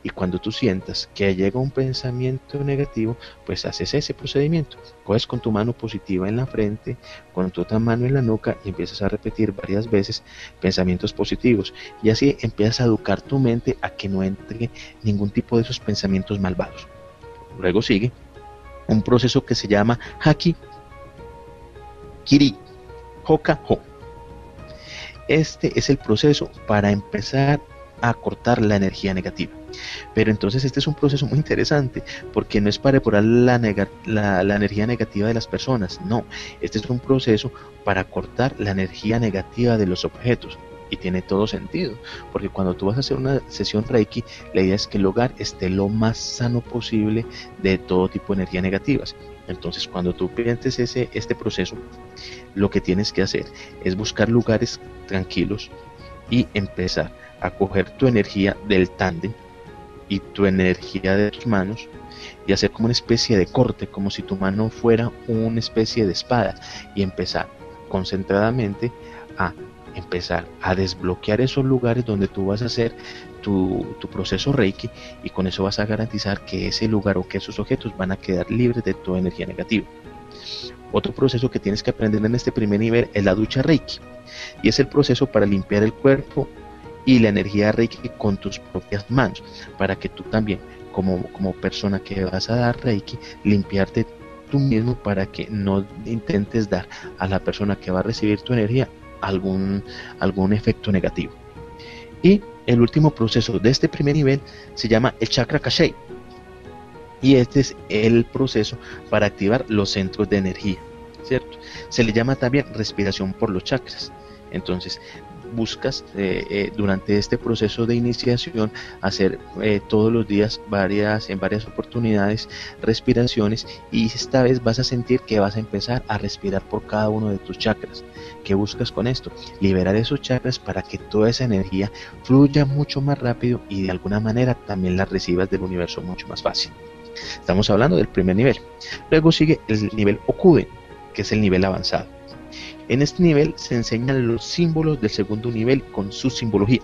Y cuando tú sientas que llega un pensamiento negativo, pues haces ese procedimiento: coges con tu mano positiva en la frente, con tu otra mano en la nuca, y empiezas a repetir varias veces pensamientos positivos, y así empiezas a educar tu mente a que no entre ningún tipo de esos pensamientos malvados. Luego sigue un proceso que se llama Haki Kiri Hoka Ho. Este es el proceso para empezar a cortar la energía negativa. Pero entonces este es un proceso muy interesante, porque no es para depurar la energía negativa de las personas, no. Este es un proceso para cortar la energía negativa de los objetos. y tiene todo sentido, porque cuando tú vas a hacer una sesión Reiki, la idea es que el hogar esté lo más sano posible de todo tipo de energías negativas. Entonces, cuando tú pienses este proceso, lo que tienes que hacer es buscar lugares tranquilos y empezar a coger tu energía del tándem y tu energía de tus manos y hacer como una especie de corte, como si tu mano fuera una especie de espada, y empezar concentradamente a empezar a desbloquear esos lugares donde tú vas a hacer tu proceso Reiki, y con eso vas a garantizar que ese lugar o que esos objetos van a quedar libres de toda energía negativa. Otro proceso que tienes que aprender en este primer nivel es la ducha Reiki, y es el proceso para limpiar el cuerpo y la energía Reiki con tus propias manos, para que tú también, como persona que vas a dar Reiki, limpiarte tú mismo para que no intentes dar a la persona que va a recibir tu energía algún efecto negativo. Y el último proceso de este primer nivel se llama el chakra Kashei, y este es el proceso para activar los centros de energía, ¿cierto? Se le llama también respiración por los chakras. Entonces buscas durante este proceso de iniciación hacer todos los días en varias oportunidades respiraciones, y esta vez vas a sentir que vas a empezar a respirar por cada uno de tus chakras. ¿Qué buscas con esto? Liberar esos chakras para que toda esa energía fluya mucho más rápido y de alguna manera también la recibas del universo mucho más fácil. Estamos hablando del primer nivel. Luego sigue el nivel Okuden, que es el nivel avanzado. En este nivel se enseñan los símbolos del segundo nivel con su simbología,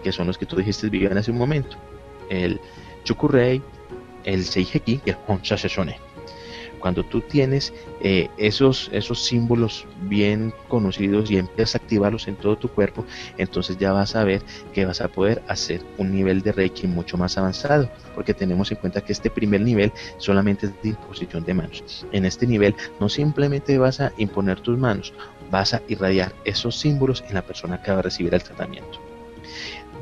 que son los que tú dijiste, Vivian, hace un momento: el Chukurei, el Seiheki y el Honsha Sheshone. Cuando tú tienes esos símbolos bien conocidos y empiezas a activarlos en todo tu cuerpo, entonces ya vas a ver que vas a poder hacer un nivel de Reiki mucho más avanzado, porque tenemos en cuenta que este primer nivel solamente es de imposición de manos. En este nivel no simplemente vas a imponer tus manos, vas a irradiar esos símbolos en la persona que va a recibir el tratamiento.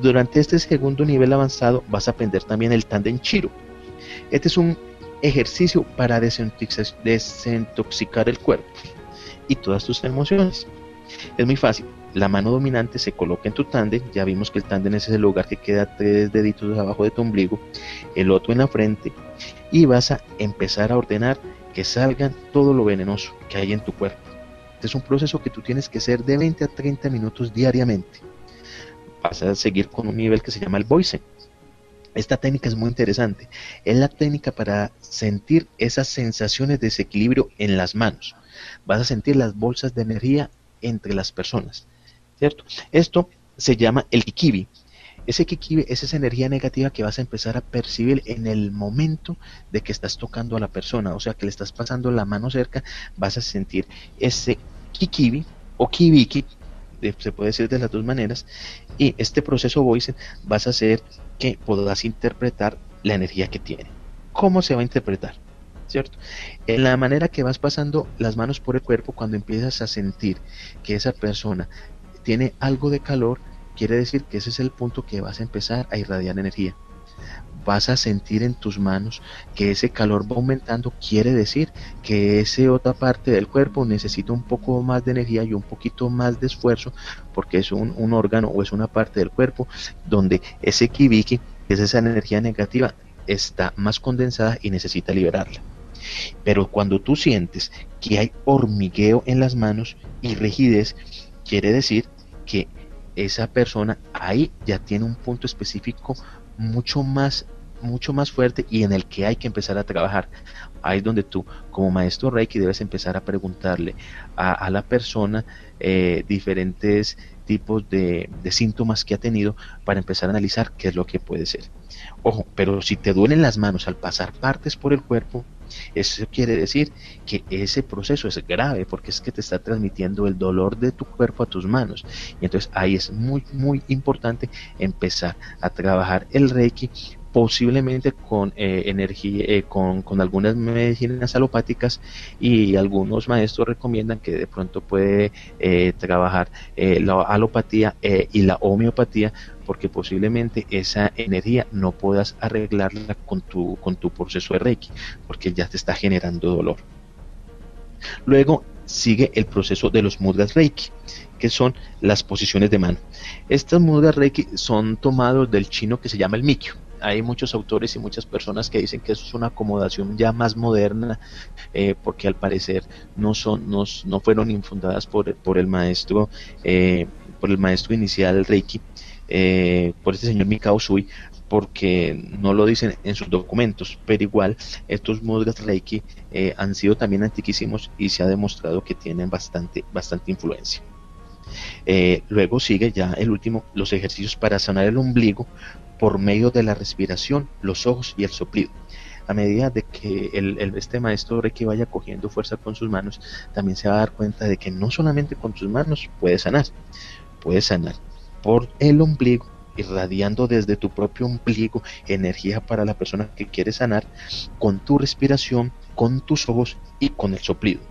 Durante este segundo nivel avanzado vas a aprender también el Tanden Chiro. Este es un ejercicio para desintoxicar el cuerpo y todas tus emociones. Es muy fácil. La mano dominante se coloca en tu tándem. Ya vimos que el tándem es ese lugar que queda 3 deditos abajo de tu ombligo, el otro en la frente, y vas a empezar a ordenar que salgan todo lo venenoso que hay en tu cuerpo. Este es un proceso que tú tienes que hacer de 20 a 30 minutos diariamente. Vas a seguir con un nivel que se llama el Boisen. Esta técnica es muy interesante. Es la técnica para sentir esas sensaciones de desequilibrio en las manos. Vas a sentir las bolsas de energía entre las personas, ¿cierto? Esto se llama el Kikibi. Ese Kikibi es esa energía negativa que vas a empezar a percibir en el momento de que estás tocando a la persona, o sea, que le estás pasando la mano cerca. Vas a sentir ese Kikibi o Kibiki, se puede decir de las dos maneras, y este proceso Voicing vas a hacer que puedas interpretar la energía que tiene. ¿Cómo se va a interpretar? ¿Cierto? En la manera que vas pasando las manos por el cuerpo, cuando empiezas a sentir que esa persona tiene algo de calor, quiere decir que ese es el punto que vas a empezar a irradiar energía. Vas a sentir en tus manos que ese calor va aumentando, quiere decir que esa otra parte del cuerpo necesita un poco más de energía y un poquito más de esfuerzo, porque es un órgano o es una parte del cuerpo donde ese kibiki, que es esa energía negativa, está más condensada y necesita liberarla. Pero cuando tú sientes que hay hormigueo en las manos y rigidez, quiere decir que esa persona ahí ya tiene un punto específico mucho más fuerte y en el que hay que empezar a trabajar. Ahí es donde tú, como maestro Reiki, debes empezar a preguntarle a la persona diferentes tipos de síntomas que ha tenido, para empezar a analizar qué es lo que puede ser. Ojo, pero si te duelen las manos al pasar partes por el cuerpo, eso quiere decir que ese proceso es grave, porque es que te está transmitiendo el dolor de tu cuerpo a tus manos. Y entonces ahí es muy importante empezar a trabajar el Reiki, posiblemente con energía, con algunas medicinas alopáticas, y algunos maestros recomiendan que de pronto puede trabajar la alopatía y la homeopatía, porque posiblemente esa energía no puedas arreglarla con tu proceso de Reiki, porque ya te está generando dolor. Luego, sigue el proceso de los mudras Reiki, que son las posiciones de mano. Estas mudras Reiki son tomados del chino que se llama el Mikyo. Hay muchos autores y muchas personas que dicen que eso es una acomodación ya más moderna, porque al parecer no fueron infundadas por el maestro, inicial Reiki, por este señor Mikao Usui, porque no lo dicen en sus documentos, pero igual estos mudras Reiki han sido también antiquísimos y se ha demostrado que tienen bastante influencia. Luego sigue ya el último, los ejercicios para sanar el ombligo por medio de la respiración, los ojos y el soplido. A medida de que este maestro Reiki vaya cogiendo fuerza con sus manos, también se va a dar cuenta de que no solamente con sus manos puede sanar por el ombligo, irradiando desde tu propio ombligo energía para la persona que quiere sanar, con tu respiración, con tus ojos y con el soplido.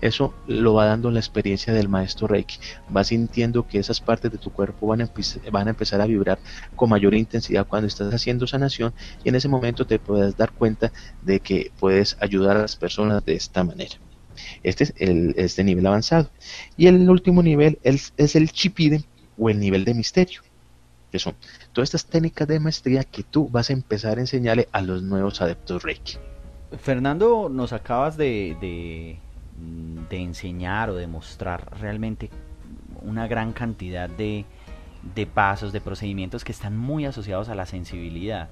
Eso lo va dando la experiencia del maestro Reiki. Vas sintiendo que esas partes de tu cuerpo van a empezar a vibrar con mayor intensidad cuando estás haciendo sanación, y en ese momento te puedes dar cuenta de que puedes ayudar a las personas de esta manera. Este es este nivel avanzado. Y el último nivel es el Chipide, o el nivel de misterio, que son todas estas técnicas de maestría que tú vas a empezar a enseñarle a los nuevos adeptos Reiki. Fernando, nos acabas de enseñar o de mostrar realmente una gran cantidad de pasos, de procedimientos que están muy asociados a la sensibilidad.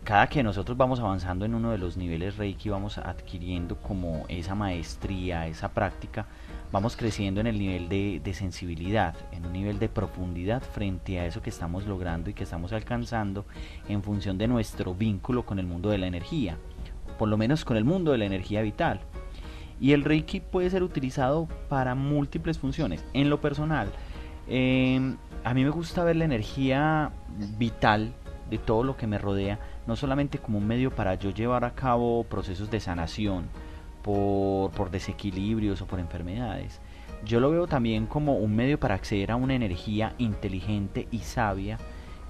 Cada que nosotros vamos avanzando en uno de los niveles Reiki, vamos adquiriendo como esa maestría, esa práctica, vamos creciendo en el nivel de sensibilidad, en un nivel de profundidad frente a eso que estamos logrando y que estamos alcanzando en función de nuestro vínculo con el mundo de la energía, por lo menos con el mundo de la energía vital. Y el Reiki puede ser utilizado para múltiples funciones. En lo personal, a mí me gusta ver la energía vital de todo lo que me rodea, no solamente como un medio para yo llevar a cabo procesos de sanación por desequilibrios o por enfermedades. Yo lo veo también como un medio para acceder a una energía inteligente y sabia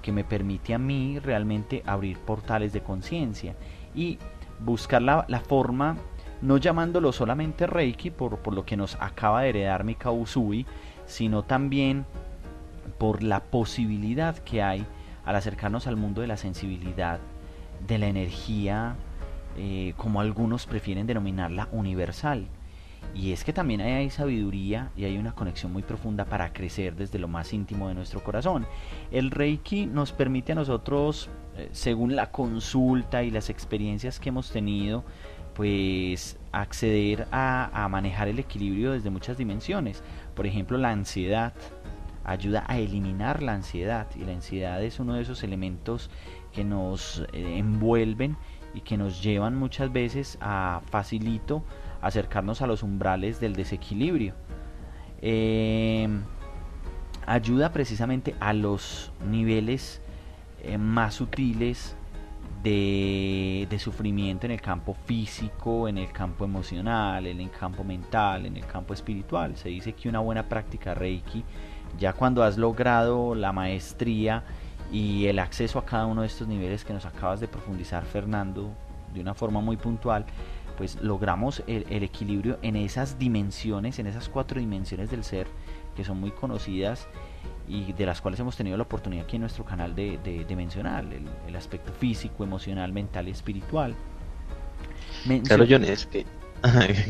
que me permite a mí realmente abrir portales de conciencia y buscar la forma, no llamándolo solamente Reiki por lo que nos acaba de heredar Mikao Usui, sino también por la posibilidad que hay al acercarnos al mundo de la sensibilidad, de la energía, como algunos prefieren denominarla, universal. Y es que también hay sabiduría y hay una conexión muy profunda para crecer desde lo más íntimo de nuestro corazón. El Reiki nos permite a nosotros, según la consulta y las experiencias que hemos tenido, pues acceder a manejar el equilibrio desde muchas dimensiones. Por ejemplo, la ansiedad ayuda a eliminar la ansiedad, y la ansiedad es uno de esos elementos que nos envuelven y que nos llevan muchas veces a facilito acercarnos a los umbrales del desequilibrio. Ayuda precisamente a los niveles más sutiles de sufrimiento en el campo físico, en el campo emocional, en el campo mental, en el campo espiritual. Se dice que una buena práctica Reiki, ya cuando has logrado la maestría y el acceso a cada uno de estos niveles que nos acabas de profundizar, Fernando, de una forma muy puntual, pues logramos el equilibrio en esas dimensiones, en esas 4 dimensiones del ser que son muy conocidas y de las cuales hemos tenido la oportunidad aquí en nuestro canal de mencionar, el aspecto físico, emocional, mental y espiritual. Claro, John, es que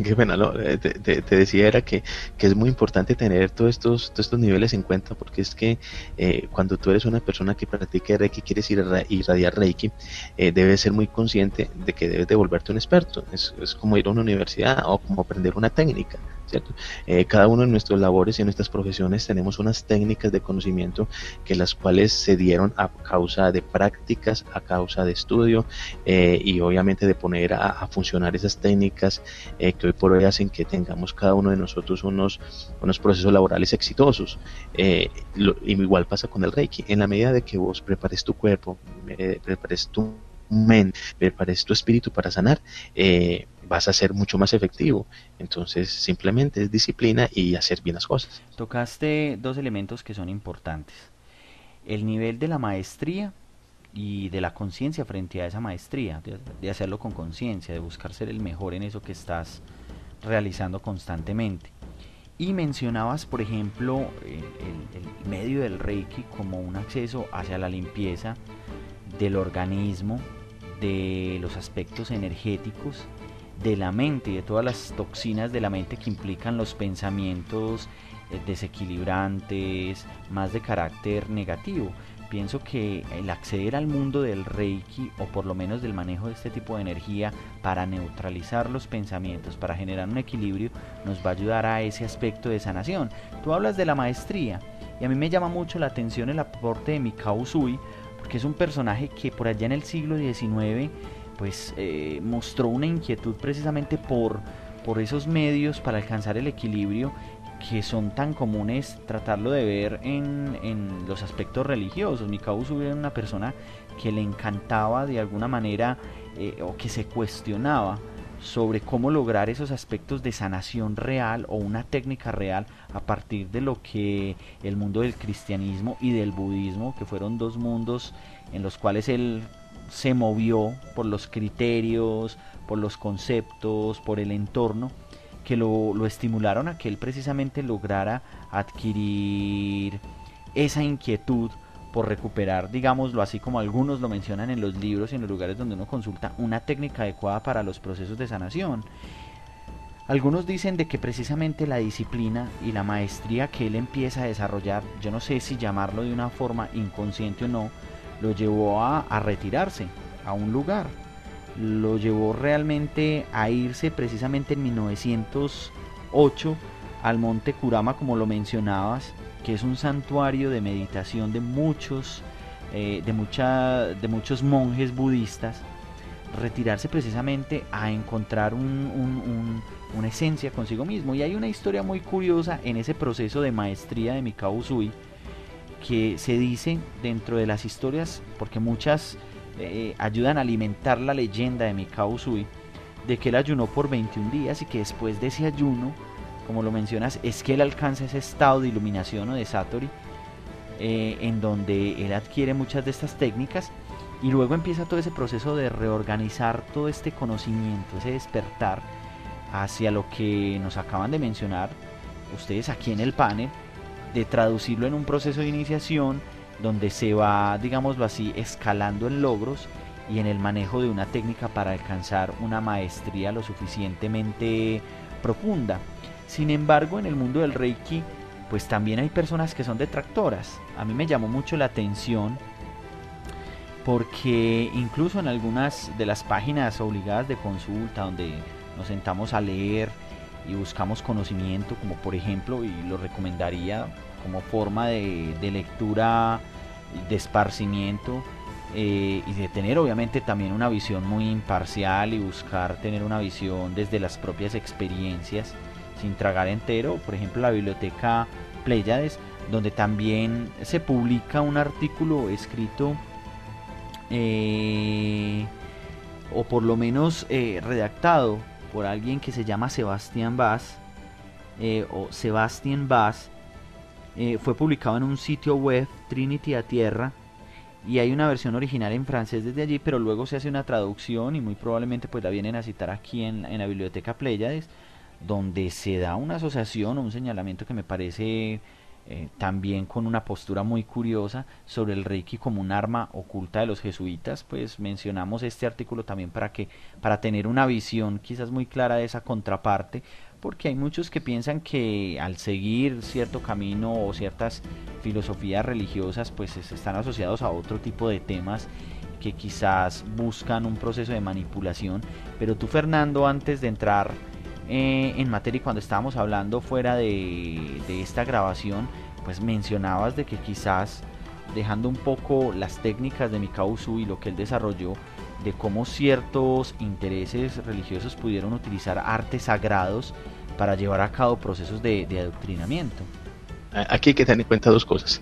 qué pena, ¿no? Te decía era que es muy importante tener todos estos niveles en cuenta, porque es que cuando tú eres una persona que practica Reiki, quieres irradiar Reiki, debes ser muy consciente de que debes de volverte un experto. Es como ir a una universidad o como aprender una técnica, ¿cierto? Cada uno de nuestros labores y en nuestras profesiones tenemos unas técnicas de conocimiento que las cuales se dieron a causa de prácticas, a causa de estudio, y obviamente de poner a funcionar esas técnicas que hoy por hoy hacen que tengamos cada uno de nosotros unos procesos laborales exitosos. Igual pasa con el Reiki. En la medida de que vos prepares tu cuerpo, prepares tu mente, prepares tu espíritu para sanar, vas a ser mucho más efectivo. Entonces simplemente es disciplina y hacer bien las cosas. Tocaste 2 elementos que son importantes: el nivel de la maestría y de la conciencia frente a esa maestría, de hacerlo con conciencia, de buscar ser el mejor en eso que estás realizando constantemente. Y mencionabas, por ejemplo, el medio del Reiki como un acceso hacia la limpieza del organismo, de los aspectos energéticos, de la mente y de todas las toxinas de la mente que implican los pensamientos desequilibrantes, más de carácter negativo. Pienso que el acceder al mundo del Reiki, o por lo menos del manejo de este tipo de energía para neutralizar los pensamientos, para generar un equilibrio, nos va a ayudar a ese aspecto de sanación. Tú hablas de la maestría y a mí me llama mucho la atención el aporte de Mikao Usui, porque es un personaje que por allá en el siglo XIX pues mostró una inquietud precisamente por esos medios para alcanzar el equilibrio, que son tan comunes tratarlo de ver en los aspectos religiosos. Mikao Usui era una persona que le encantaba de alguna manera o que se cuestionaba sobre cómo lograr esos aspectos de sanación real o una técnica real a partir de lo que el mundo del cristianismo y del budismo, que fueron dos mundos en los cuales él se movió por los criterios, por los conceptos, por el entorno, que lo estimularon a que él precisamente lograra adquirir esa inquietud por recuperar, digámoslo así como algunos lo mencionan en los libros y en los lugares donde uno consulta, una técnica adecuada para los procesos de sanación. Algunos dicen de que precisamente la disciplina y la maestría que él empieza a desarrollar, yo no sé si llamarlo de una forma inconsciente o no, lo llevó a retirarse a un lugar, lo llevó realmente a irse precisamente en 1908 al monte Kurama, como lo mencionabas, que es un santuario de meditación de muchos monjes budistas. Retirarse precisamente a encontrar una esencia consigo mismo. Y hay una historia muy curiosa en ese proceso de maestría de Mikao Usui, que se dice dentro de las historias, porque muchas ayudan a alimentar la leyenda de Mikao Usui, de que él ayunó por 21 días y que después de ese ayuno, como lo mencionas, es que él alcanza ese estado de iluminación o de Satori, en donde él adquiere muchas de estas técnicas y luego empieza todo ese proceso de reorganizar todo este conocimiento, ese despertar hacia lo que nos acaban de mencionar ustedes aquí en el panel, de traducirlo en un proceso de iniciación donde se va, digámoslo así, escalando en logros y en el manejo de una técnica para alcanzar una maestría lo suficientemente profunda. Sin embargo, en el mundo del Reiki, pues también hay personas que son detractoras. A mí me llamó mucho la atención porque incluso en algunas de las páginas obligadas de consulta donde nos sentamos a leer y buscamos conocimiento, como por ejemplo, y lo recomendaría como forma de lectura, de esparcimiento, y de tener obviamente también una visión muy imparcial y buscar tener una visión desde las propias experiencias sin tragar entero. Por ejemplo, la biblioteca Pléyades, donde también se publica un artículo escrito o por lo menos redactado por alguien que se llama Sebastián Bas, o Sebastián Bas. Fue publicado en un sitio web, Trinity a Tierra, y hay una versión original en francés desde allí, pero luego se hace una traducción y muy probablemente pues la vienen a citar aquí en la biblioteca Pléyades, donde se da una asociación o un señalamiento que me parece también con una postura muy curiosa sobre el Reiki como un arma oculta de los jesuitas. Pues mencionamos este artículo también para tener una visión quizás muy clara de esa contraparte, porque hay muchos que piensan que al seguir cierto camino o ciertas filosofías religiosas pues están asociados a otro tipo de temas que quizás buscan un proceso de manipulación. Pero tú, Fernando, antes de entrar en materia y cuando estábamos hablando fuera de esta grabación, pues mencionabas de que quizás dejando un poco las técnicas de Mikao Usui y lo que él desarrolló, de cómo ciertos intereses religiosos pudieron utilizar artes sagrados para llevar a cabo procesos de adoctrinamiento. Aquí hay que tener en cuenta dos cosas.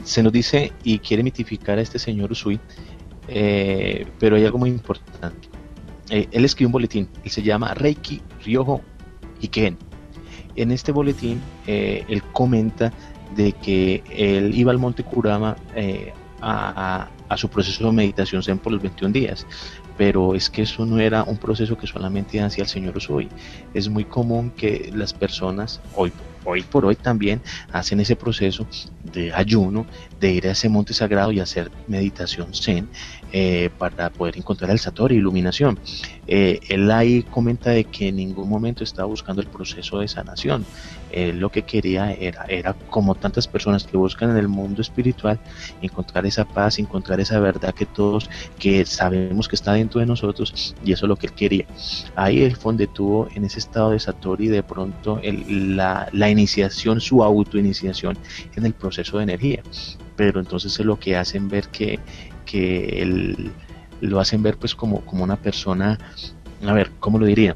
Se nos dice y quiere mitificar a este señor Usui, pero hay algo muy importante. Él escribió un boletín, él se llama Reiki Ryoho Hiken. En este boletín él comenta de que él iba al monte Kurama a su proceso de meditación Zen por los 21 días, pero es que eso no era un proceso que solamente hacía el señor Usui. Es muy común que las personas hoy por hoy también hacen ese proceso de ayuno, de ir a ese monte sagrado y hacer meditación zen, para poder encontrar el satori, iluminación. Él ahí comenta de que en ningún momento estaba buscando el proceso de sanación. Él lo que quería era, como tantas personas que buscan en el mundo espiritual, encontrar esa paz, encontrar esa verdad que todos que sabemos que está dentro de nosotros, y eso es lo que él quería. Ahí él fue donde tuvo en ese estado de satori de pronto la iniciación, su autoiniciación en el proceso de energía. Pero entonces es lo que hacen ver que él lo hacen ver pues como una persona, a ver, ¿cómo lo diría?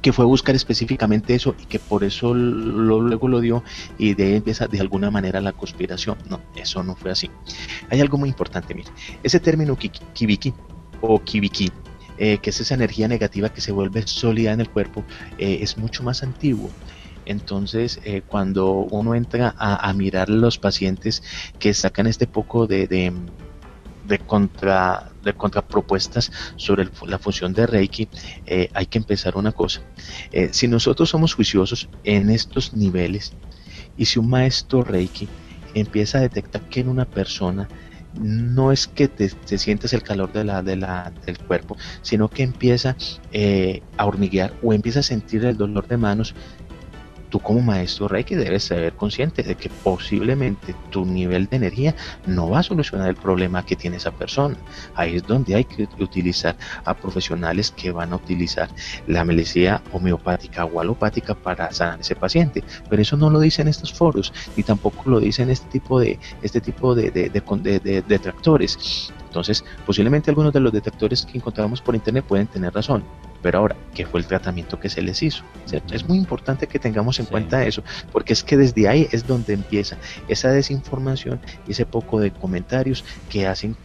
Que fue a buscar específicamente eso y que por eso luego lo dio, y de ahí empieza de alguna manera la conspiración. No, eso no fue así. Hay algo muy importante, mire, ese término kibiki o kibiki, que es esa energía negativa que se vuelve sólida en el cuerpo, es mucho más antiguo. Entonces, cuando uno entra a mirar los pacientes que sacan este poco de contrapropuestas sobre la función de Reiki, hay que empezar una cosa. Si nosotros somos juiciosos en estos niveles, y si un maestro Reiki empieza a detectar que en una persona no es que te sientes el calor del cuerpo, sino que empieza a hormiguear o empieza a sentir el dolor de manos, tú como maestro Reiki debes ser consciente de que posiblemente tu nivel de energía no va a solucionar el problema que tiene esa persona. Ahí es donde hay que utilizar a profesionales que van a utilizar la medicina homeopática o alopática para sanar a ese paciente. Pero eso no lo dicen estos foros, ni tampoco lo dicen este tipo de detractores. Entonces, posiblemente algunos de los detractores que encontramos por internet pueden tener razón, pero ahora, ¿qué fue el tratamiento que se les hizo? ¿Cierto? Es muy importante que tengamos en cuenta eso, porque es que desde ahí es donde empieza esa desinformación y ese poco de comentarios que hacen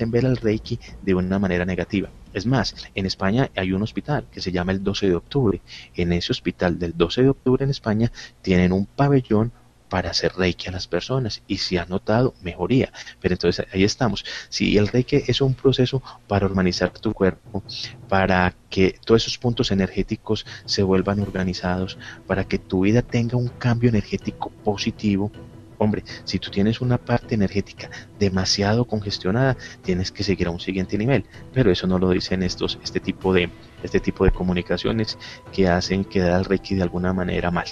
ver al Reiki de una manera negativa. Es más, en España hay un hospital que se llama el 12 de octubre. En ese hospital del 12 de octubre en España tienen un pabellón para hacer Reiki a las personas, y se ha notado mejoría. Pero entonces ahí estamos. Si el Reiki es un proceso para organizar tu cuerpo, para que todos esos puntos energéticos se vuelvan organizados, para que tu vida tenga un cambio energético positivo, hombre, si tú tienes una parte energética demasiado congestionada, tienes que seguir a un siguiente nivel. Pero eso no lo dicen este tipo de comunicaciones que hacen quedar al Reiki de alguna manera mal.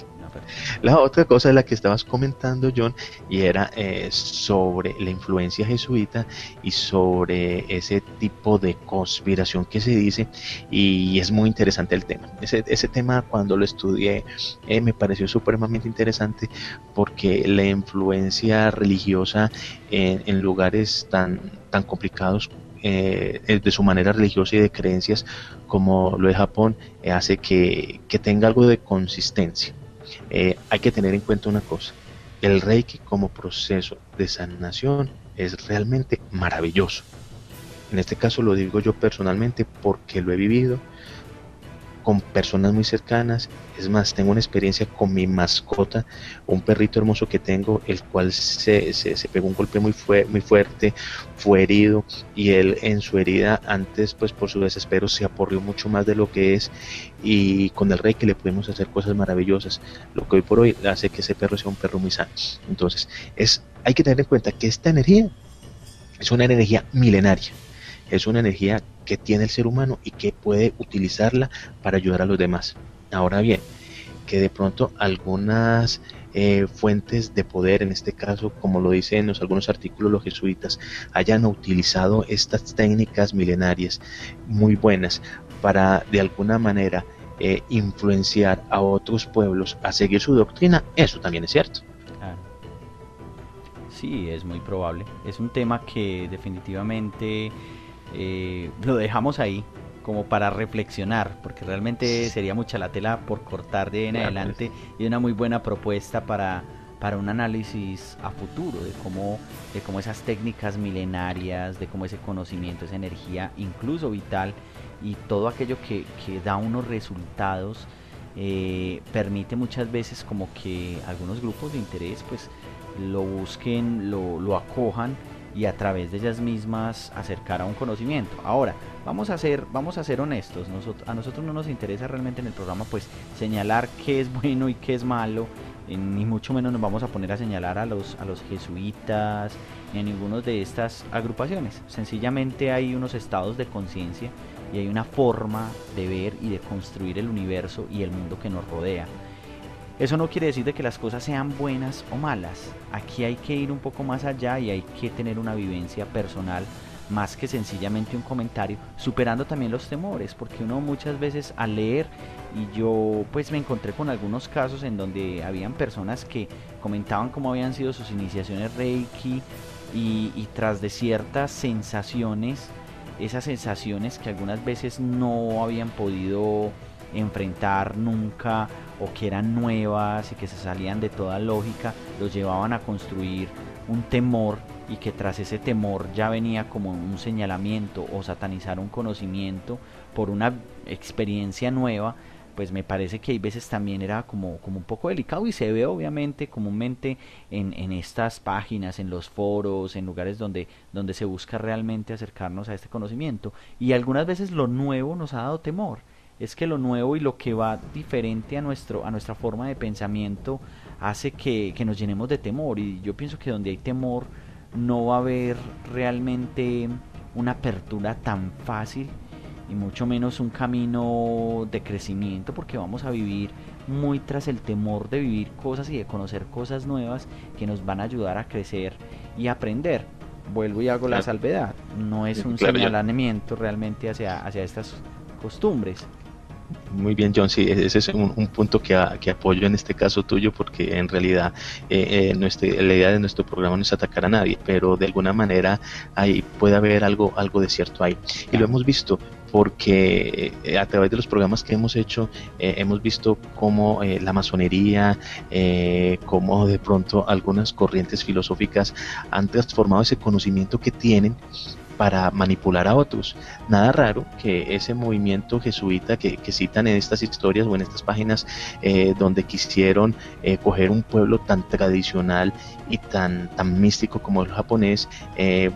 La otra cosa de la que estabas comentando, John, y era sobre la influencia jesuita y sobre ese tipo de conspiración que se dice, y es muy interesante el tema. Ese tema, cuando lo estudié, me pareció supremamente interesante, porque la influencia religiosa en lugares tan complicados de su manera religiosa y de creencias como lo de Japón, hace que tenga algo de consistencia. Hay que tener en cuenta una cosa: el Reiki como proceso de sanación es realmente maravilloso. En este caso lo digo yo personalmente porque lo he vivido con personas muy cercanas. Es más, tengo una experiencia con mi mascota, un perrito hermoso que tengo, el cual se pegó un golpe muy fuerte, fue herido, y él en su herida, antes pues por su desespero, se aporrió mucho más de lo que es, y con el Reiki le pudimos hacer cosas maravillosas, lo que hoy por hoy hace que ese perro sea un perro muy sano. Entonces hay que tener en cuenta que esta energía es una energía milenaria. Es una energía que tiene el ser humano y que puede utilizarla para ayudar a los demás. Ahora bien, que de pronto algunas fuentes de poder, en este caso, como lo dicen en algunos artículos los jesuitas, hayan utilizado estas técnicas milenarias muy buenas para de alguna manera influenciar a otros pueblos a seguir su doctrina, eso también es cierto. Claro. Sí, es muy probable. Es un tema que definitivamente lo dejamos ahí como para reflexionar, porque realmente sería mucha la tela por cortar de ahí en adelante, y una muy buena propuesta para un análisis a futuro de cómo esas técnicas milenarias, de cómo ese conocimiento, esa energía incluso vital, y todo aquello que da unos resultados, permite muchas veces como que algunos grupos de interés pues lo busquen, lo acojan, y a través de ellas mismas acercar a un conocimiento. Ahora, vamos a ser honestos, a nosotros no nos interesa realmente en el programa pues señalar qué es bueno y qué es malo, ni mucho menos nos vamos a poner a señalar a los jesuitas ni a ninguno de estas agrupaciones. Sencillamente hay unos estados de conciencia y hay una forma de ver y de construir el universo y el mundo que nos rodea. Eso no quiere decir de que las cosas sean buenas o malas. Aquí hay que ir un poco más allá y hay que tener una vivencia personal más que sencillamente un comentario, superando también los temores, porque uno muchas veces al leer, y yo pues me encontré con algunos casos en donde habían personas que comentaban cómo habían sido sus iniciaciones Reiki y tras de ciertas sensaciones, esas sensaciones que algunas veces no habían podido enfrentar nunca o que eran nuevas y que se salían de toda lógica, los llevaban a construir un temor y que tras ese temor ya venía como un señalamiento o satanizar un conocimiento por una experiencia nueva, pues me parece que hay veces también era como un poco delicado y se ve obviamente comúnmente en estas páginas, en los foros, en lugares donde se busca realmente acercarnos a este conocimiento, y algunas veces lo nuevo nos ha dado temor. Es que lo nuevo y lo que va diferente a nuestra forma de pensamiento hace que nos llenemos de temor, y yo pienso que donde hay temor no va a haber realmente una apertura tan fácil y mucho menos un camino de crecimiento, porque vamos a vivir muy tras el temor de vivir cosas y de conocer cosas nuevas que nos van a ayudar a crecer y aprender. Vuelvo y hago la salvedad, no es un señalamiento realmente hacia estas costumbres. Muy bien, John, sí, ese es un punto que apoyo en este caso tuyo, porque en realidad la idea de nuestro programa no es atacar a nadie, pero de alguna manera ahí puede haber algo de cierto ahí. Y lo hemos visto porque a través de los programas que hemos hecho, hemos visto cómo la masonería, cómo de pronto algunas corrientes filosóficas han transformado ese conocimiento que tienen para manipular a otros. Nada raro que ese movimiento jesuita que citan en estas historias o en estas páginas, donde quisieron coger un pueblo tan tradicional y tan místico como el japonés,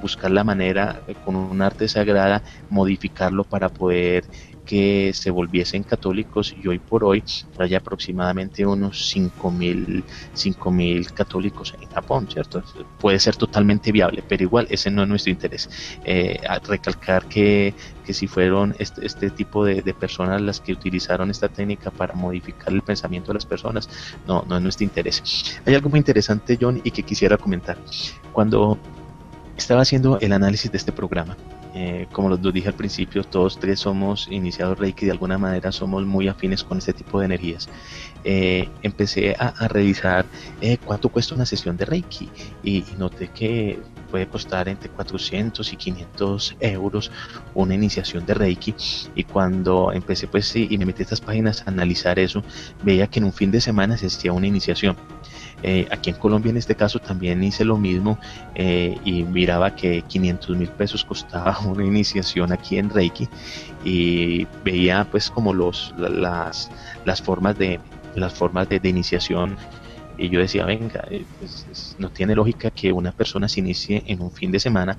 buscar la manera con un arte sagrada, modificarlo para poder que se volviesen católicos, y hoy por hoy hay aproximadamente unos 5.000 católicos en Japón, ¿cierto? Puede ser totalmente viable, pero igual ese no es nuestro interés. A recalcar que si fueron este tipo de personas las que utilizaron esta técnica para modificar el pensamiento de las personas, no es nuestro interés. Hay algo muy interesante, John, y que quisiera comentar. Cuando estaba haciendo el análisis de este programa, como lo dije al principio, todos tres somos iniciados Reiki, de alguna manera somos muy afines con este tipo de energías. Empecé a revisar cuánto cuesta una sesión de Reiki, y noté que puede costar entre 400 y 500 euros una iniciación de Reiki. Y cuando empecé y me metí a estas páginas a analizar eso, veía que en un fin de semana se hacía una iniciación. Aquí en Colombia en este caso también hice lo mismo, y miraba que 500.000 pesos costaba una iniciación aquí en Reiki, y veía pues como las formas de iniciación, y yo decía, venga, pues, no tiene lógica que una persona se inicie en un fin de semana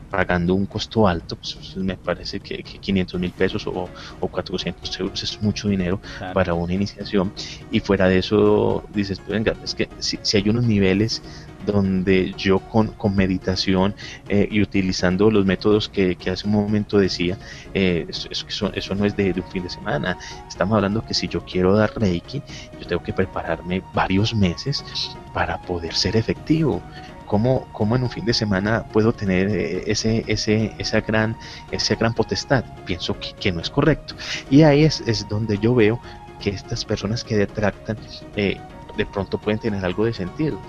pagando un costo alto. Pues, me parece que 500.000 pesos o 400 euros es mucho dinero, claro, para una iniciación. Y fuera de eso dices, venga, es que si hay unos niveles donde yo con meditación, y utilizando los métodos que hace un momento decía, eso no es de un fin de semana. Estamos hablando que si yo quiero dar Reiki, yo tengo que prepararme varios meses para poder ser efectivo. ¿Cómo en un fin de semana puedo tener esa gran potestad? Pienso que no es correcto. Y ahí es donde yo veo que estas personas que detractan, de pronto pueden tener algo de sentido.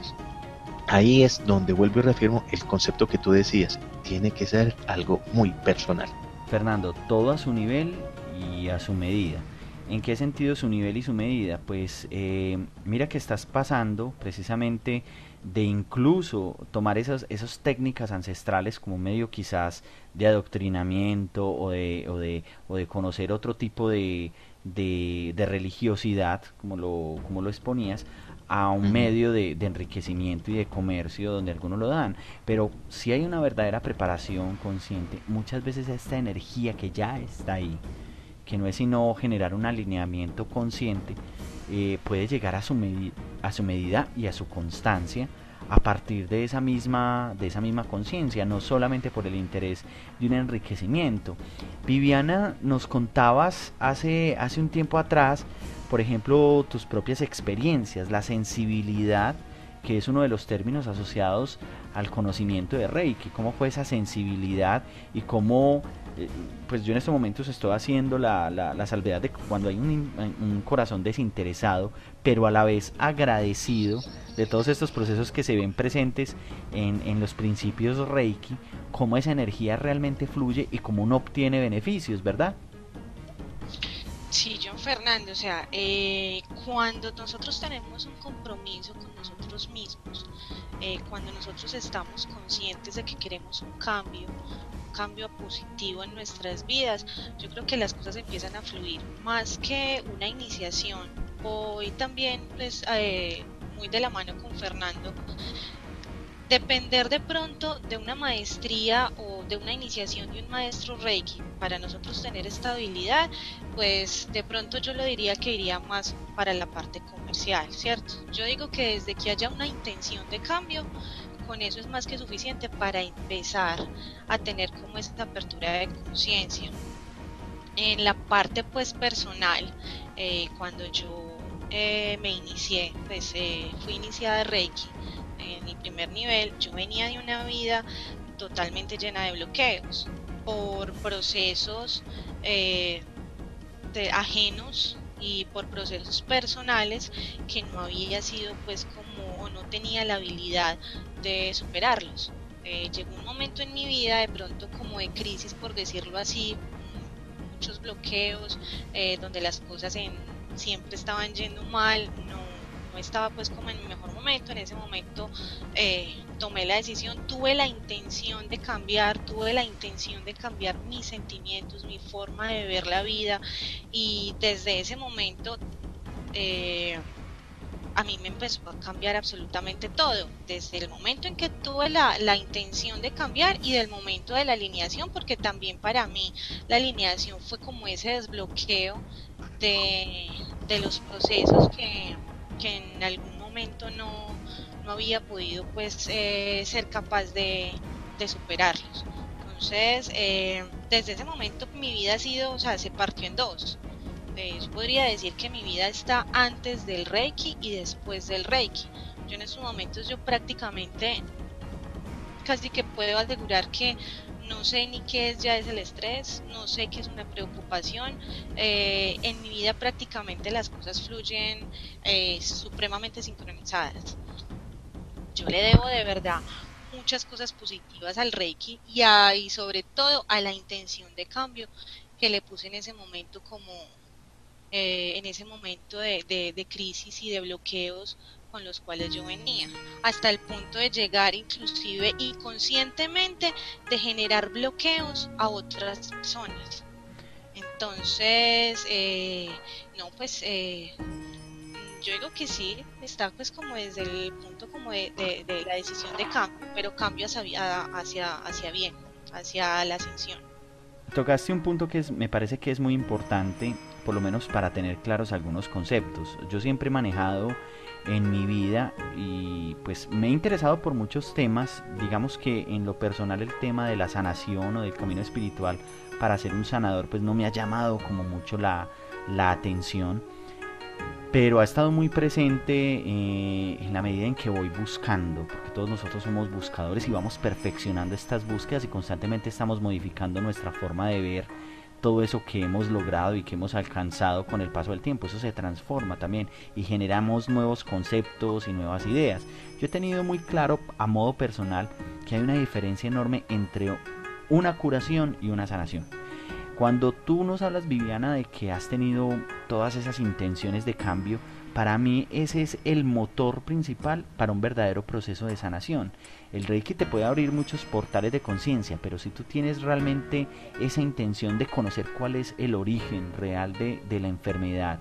Ahí es donde vuelvo y reafirmo el concepto que tú decías, tiene que ser algo muy personal. Fernando, todo a su nivel y a su medida. ¿En qué sentido su nivel y su medida? Pues mira que estás pasando precisamente de incluso tomar esas técnicas ancestrales como medio quizás de adoctrinamiento o de conocer otro tipo de religiosidad, como lo exponías, a un medio de enriquecimiento y de comercio donde algunos lo dan. Pero si hay una verdadera preparación consciente, muchas veces esta energía que ya está ahí, que no es sino generar un alineamiento consciente, puede llegar a su medida y a su constancia a partir de esa misma conciencia, no solamente por el interés de un enriquecimiento. Viviana, nos contabas hace un tiempo atrás, por ejemplo, tus propias experiencias, la sensibilidad, que es uno de los términos asociados al conocimiento de Reiki. ¿Cómo fue esa sensibilidad y cómo, pues yo en estos momentos estoy haciendo la salvedad de cuando hay un corazón desinteresado, pero a la vez agradecido de todos estos procesos que se ven presentes en los principios Reiki, cómo esa energía realmente fluye y cómo uno obtiene beneficios, ¿verdad? Sí, John Fernando, o sea, cuando nosotros tenemos un compromiso con nosotros mismos, cuando nosotros estamos conscientes de que queremos un cambio positivo en nuestras vidas, yo creo que las cosas empiezan a fluir más que una iniciación. Hoy también, pues, muy de la mano con Fernando, depender de pronto de una maestría o de una iniciación de un maestro Reiki para nosotros tener estabilidad, pues de pronto yo lo diría que iría más para la parte comercial, ¿cierto? Yo digo que desde que haya una intención de cambio, con eso es más que suficiente para empezar a tener como esta apertura de conciencia. En la parte pues personal, cuando yo me inicié, pues fui iniciada de Reiki en mi primer nivel. Yo venía de una vida totalmente llena de bloqueos por procesos ajenos y por procesos personales que no había sido pues como o no tenía la habilidad de superarlos. Llegó un momento en mi vida de pronto como de crisis, por decirlo así, muchos bloqueos, donde las cosas siempre estaban yendo mal, no estaba pues como en mi mejor momento. En ese momento tomé la decisión, tuve la intención de cambiar, mis sentimientos, mi forma de ver la vida, y desde ese momento a mí me empezó a cambiar absolutamente todo, desde el momento en que tuve la intención de cambiar y del momento de la alineación, porque también para mí la alineación fue como ese desbloqueo de los procesos que en algún momento no había podido pues ser capaz de superarlos. Entonces, desde ese momento mi vida ha sido, o sea, se partió en dos. Yo podría decir que mi vida está antes del Reiki y después del Reiki. Yo en estos momentos yo prácticamente casi que puedo asegurar que no sé ni qué es el estrés, no sé qué es una preocupación. En mi vida prácticamente las cosas fluyen supremamente sincronizadas. Yo le debo de verdad muchas cosas positivas al Reiki y sobre todo a la intención de cambio que le puse en ese momento, como en ese momento de crisis y de bloqueos con los cuales yo venía, hasta el punto de llegar inclusive inconscientemente de generar bloqueos a otras personas. Entonces, no, pues yo digo que sí, está pues como desde el punto como de la decisión de cambio, pero cambio hacia bien, hacia la ascensión. Tocaste un punto que me parece que es muy importante, por lo menos para tener claros algunos conceptos. Yo siempre he manejado en mi vida y pues me he interesado por muchos temas. Digamos que en lo personal el tema de la sanación o del camino espiritual para ser un sanador pues no me ha llamado como mucho la atención, pero ha estado muy presente en la medida en que voy buscando, porque todos nosotros somos buscadores y vamos perfeccionando estas búsquedas y constantemente estamos modificando nuestra forma de ver todo eso que hemos logrado y que hemos alcanzado con el paso del tiempo. Eso se transforma también y generamos nuevos conceptos y nuevas ideas. Yo he tenido muy claro a modo personal que hay una diferencia enorme entre una curación y una sanación. Cuando tú nos hablas, Viviana, de que has tenido todas esas intenciones de cambio, para mí ese es el motor principal para un verdadero proceso de sanación. El Reiki te puede abrir muchos portales de conciencia, pero si tú tienes realmente esa intención de conocer cuál es el origen real de la enfermedad,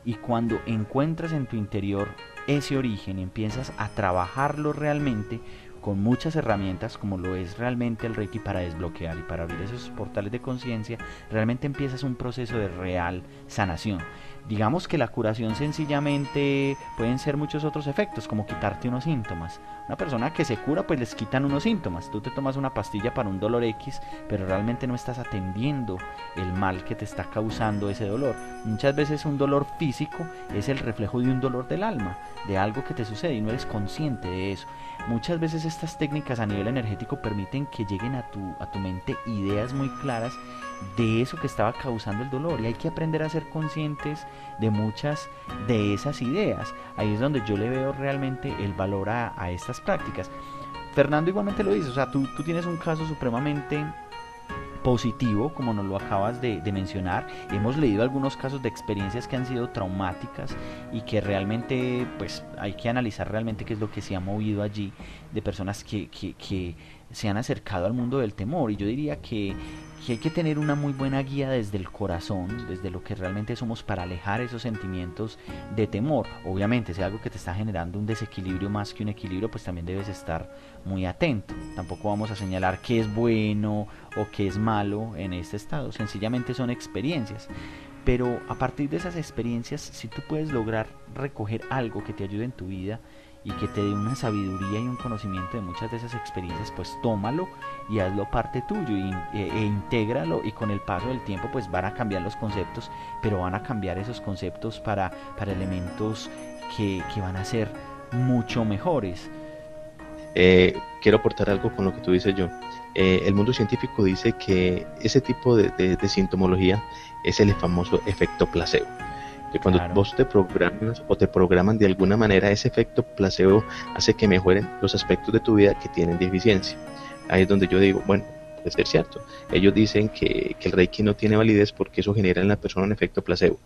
y cuando encuentras en tu interior ese origen y empiezas a trabajarlo realmente con muchas herramientas como lo es realmente el Reiki para desbloquear y para abrir esos portales de conciencia, realmente empiezas un proceso de real sanación. Digamos que la curación sencillamente pueden ser muchos otros efectos, como quitarte unos síntomas. Una persona que se cura, pues les quitan unos síntomas. Tú te tomas una pastilla para un dolor X, pero realmente no estás atendiendo el mal que te está causando ese dolor. Muchas veces un dolor físico es el reflejo de un dolor del alma, de algo que te sucede y no eres consciente de eso. Muchas veces estas técnicas a nivel energético permiten que lleguen a tu mente ideas muy claras de eso que estaba causando el dolor, y hay que aprender a ser conscientes de muchas de esas ideas. Ahí es donde yo le veo realmente el valor a estas prácticas. Fernando igualmente lo dice, o sea, tú tienes un caso supremamente positivo, como nos lo acabas de mencionar. Hemos leído algunos casos de experiencias que han sido traumáticas y que realmente pues hay que analizar realmente qué es lo que se ha movido allí, de personas que se han acercado al mundo del temor. Y yo diría que hay que tener una muy buena guía desde el corazón, desde lo que realmente somos, para alejar esos sentimientos de temor. Obviamente, si es algo que te está generando un desequilibrio más que un equilibrio, pues también debes estar muy atento. Tampoco vamos a señalar qué es bueno o qué es malo en este estado, sencillamente son experiencias. Pero a partir de esas experiencias, si tú puedes lograr recoger algo que te ayude en tu vida y que te dé una sabiduría y un conocimiento de muchas de esas experiencias, pues tómalo y hazlo parte tuyo e intégralo, y con el paso del tiempo pues van a cambiar los conceptos, pero van a cambiar esos conceptos para elementos que van a ser mucho mejores. Quiero aportar algo con lo que tú dices, yo. El mundo científico dice que ese tipo de sintomología es el famoso efecto placebo. Que cuando Claro. vos te programas o te programan de alguna manera, ese efecto placebo hace que mejoren los aspectos de tu vida que tienen deficiencia. Ahí es donde yo digo, bueno, puede ser cierto. Ellos dicen que el Reiki no tiene validez porque eso genera en la persona un efecto placebo.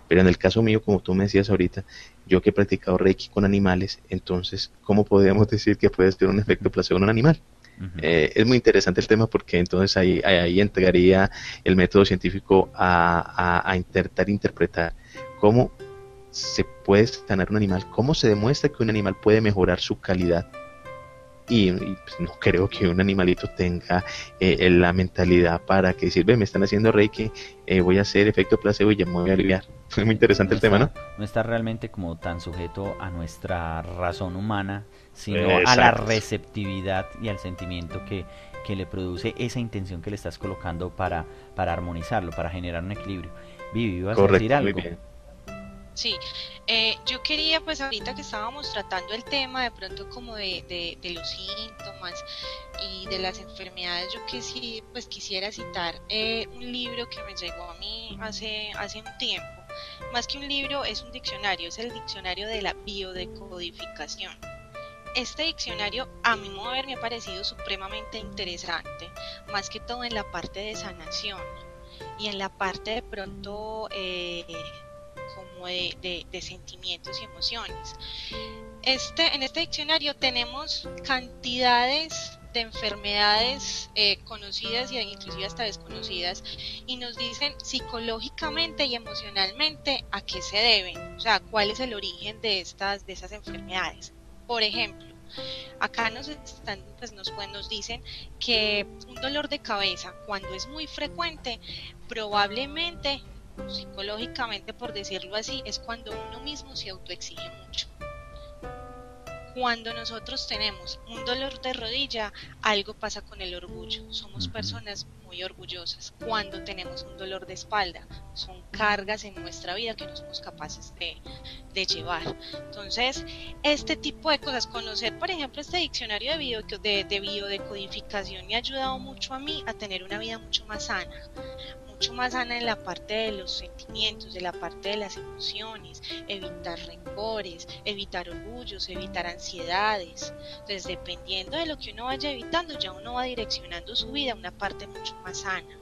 Pero en el caso mío, como tú me decías ahorita, yo que he practicado Reiki con animales, entonces, ¿cómo podríamos decir que puede ser un efecto placebo en un animal? Uh-huh. Es muy interesante el tema, porque entonces ahí entraría el método científico a intentar interpretar cómo se puede sanar un animal, cómo se demuestra que un animal puede mejorar su calidad. Y pues, no creo que un animalito tenga la mentalidad para que decir, ve, me están haciendo Reiki, voy a hacer efecto placebo y ya me voy a aliviar. Es muy interesante No el tema, ¿no? está, no está realmente como tan sujeto a nuestra razón humana, sino a la Exacto. receptividad y al sentimiento que le produce esa intención que le estás colocando para armonizarlo, para generar un equilibrio. Vivi, ¿vas a decir Correcto, muy algo? bien. Sí, yo quería, pues ahorita que estábamos tratando el tema de pronto como de los síntomas y de las enfermedades, yo que sí, pues quisiera citar un libro que me llegó a mí hace un tiempo. Más que un libro, es un diccionario, es el diccionario de la biodecodificación. Este diccionario, a mi modo de ver, me ha parecido supremamente interesante, más que todo en la parte de sanación y en la parte de pronto como de sentimientos y emociones. En este diccionario tenemos cantidades de enfermedades conocidas e inclusive hasta desconocidas, y nos dicen psicológicamente y emocionalmente a qué se deben, o sea, cuál es el origen de esas enfermedades. Por ejemplo, acá nos dicen que un dolor de cabeza, cuando es muy frecuente, probablemente psicológicamente, por decirlo así, es cuando uno mismo se autoexige mucho. Cuando nosotros tenemos un dolor de rodilla, algo pasa con el orgullo. Somos Uh-huh. personas muy orgullosas. Cuando tenemos un dolor de espalda, son cargas en nuestra vida que no somos capaces de llevar. Entonces, este tipo de cosas, conocer, por ejemplo, este diccionario de biodecodificación, me ha ayudado mucho a mí a tener una vida mucho más sana en la parte de los sentimientos, de la parte de las emociones, evitar rencores, evitar orgullos, evitar ansiedades. Entonces, dependiendo de lo que uno vaya evitando, ya uno va direccionando su vida a una parte mucho más sana.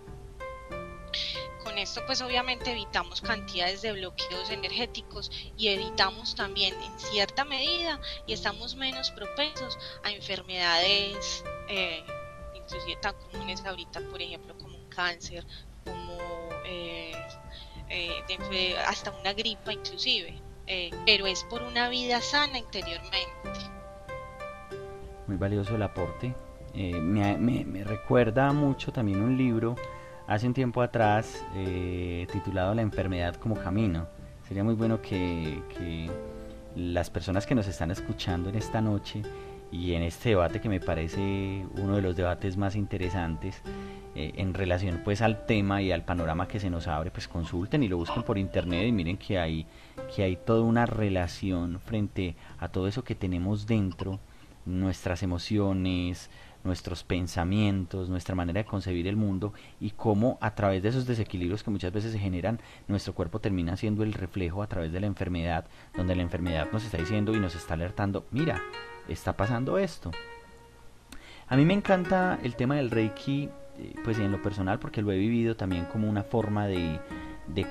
Con esto pues obviamente evitamos cantidades de bloqueos energéticos y evitamos también en cierta medida, y estamos menos propensos a enfermedades inclusive tan comunes ahorita, por ejemplo como un cáncer, como hasta una gripa inclusive. pero es por una vida sana interiormente. Muy valioso el aporte. Me recuerda mucho también un libro hace un tiempo atrás titulado La enfermedad como camino. Sería muy bueno que las personas que nos están escuchando en esta noche y en este debate, que me parece uno de los debates más interesantes en relación pues al tema y al panorama que se nos abre, pues consulten y lo busquen por internet y miren que hay toda una relación frente a todo eso que tenemos dentro, nuestras emociones, nuestros pensamientos, nuestra manera de concebir el mundo, y cómo a través de esos desequilibrios que muchas veces se generan, nuestro cuerpo termina siendo el reflejo a través de la enfermedad, donde la enfermedad nos está diciendo y nos está alertando, mira, está pasando esto. A mí me encanta el tema del Reiki, pues en lo personal, porque lo he vivido también como una forma de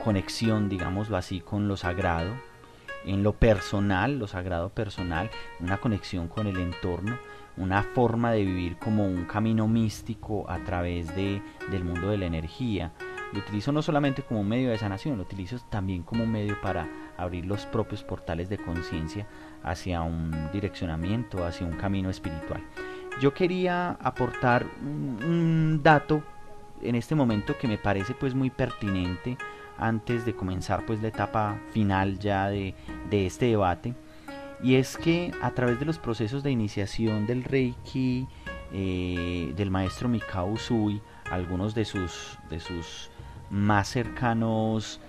conexión, digámoslo así, con lo sagrado. En lo personal, lo sagrado personal, una conexión con el entorno, una forma de vivir como un camino místico a través del mundo de la energía. Lo utilizo no solamente como un medio de sanación, lo utilizo también como un medio para abrir los propios portales de conciencia hacia un direccionamiento, hacia un camino espiritual. Yo quería aportar un dato en este momento que me parece pues muy pertinente antes de comenzar pues la etapa final ya de este debate, y es que a través de los procesos de iniciación del Reiki del maestro Mikao Usui, algunos de sus más cercanos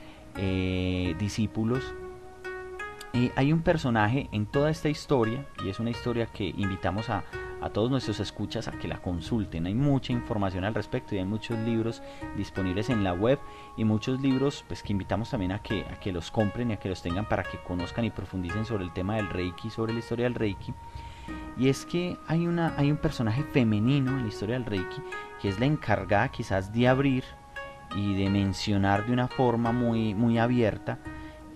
discípulos, hay un personaje en toda esta historia, y es una historia que invitamos a todos nuestros escuchas a que la consulten. Hay mucha información al respecto y hay muchos libros disponibles en la web, y muchos libros pues que invitamos también a que los compren y a que los tengan para que conozcan y profundicen sobre el tema del Reiki, sobre la historia del Reiki. Y es que hay un personaje femenino en la historia del Reiki que es la encargada quizás de abrir y de mencionar de una forma muy, muy abierta,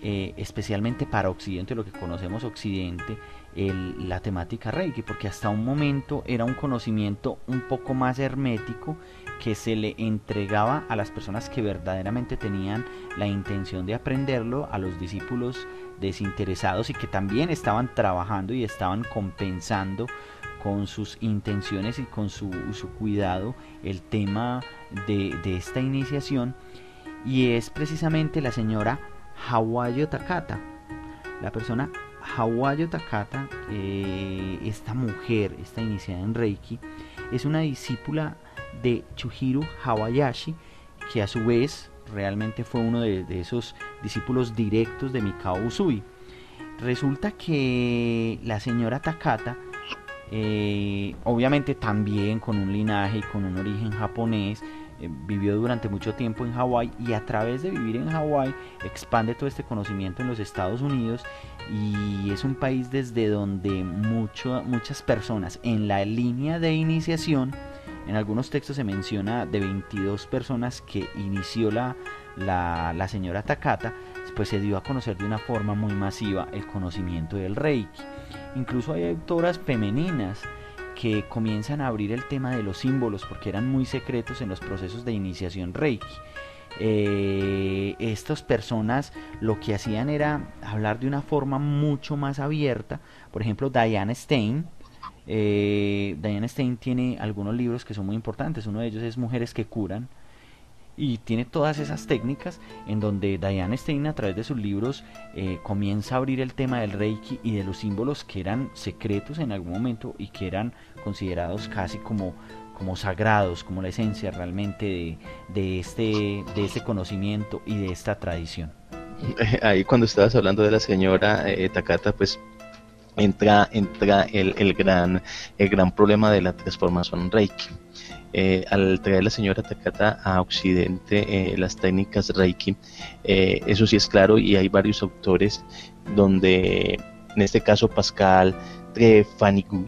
especialmente para Occidente, lo que conocemos Occidente, la temática Reiki, porque hasta un momento era un conocimiento un poco más hermético que se le entregaba a las personas que verdaderamente tenían la intención de aprenderlo, a los discípulos desinteresados y que también estaban trabajando y estaban compensando con sus intenciones y con su cuidado el tema de esta iniciación, y es precisamente la señora Hawayo Takata. La persona Hawayo Takata, esta mujer, esta iniciada en Reiki, es una discípula de Chujiro Hawayashi, que a su vez realmente fue uno de esos discípulos directos de Mikao Usui. Resulta que la señora Takata, obviamente también con un linaje y con un origen japonés, vivió durante mucho tiempo en Hawái, y a través de vivir en Hawái expande todo este conocimiento en los Estados Unidos, y es un país desde donde muchas personas en la línea de iniciación, en algunos textos se menciona de 22 personas que inició la señora Takata, pues se dio a conocer de una forma muy masiva el conocimiento del Reiki. Incluso hay autoras femeninas que comienzan a abrir el tema de los símbolos, porque eran muy secretos en los procesos de iniciación Reiki. Estas personas lo que hacían era hablar de una forma mucho más abierta. Por ejemplo, Diane Stein tiene algunos libros que son muy importantes. Uno de ellos es Mujeres que Curan, y tiene todas esas técnicas en donde Diane Stein, a través de sus libros, comienza a abrir el tema del Reiki y de los símbolos que eran secretos en algún momento y que eran considerados casi como sagrados, como la esencia realmente de este conocimiento y de esta tradición. Ahí, cuando estabas hablando de la señora Takata, pues entra el gran problema de la transformación Reiki. Al traer la señora Takata a Occidente las técnicas Reiki, eso sí es claro, y hay varios autores donde, en este caso Pascal Trefanigu,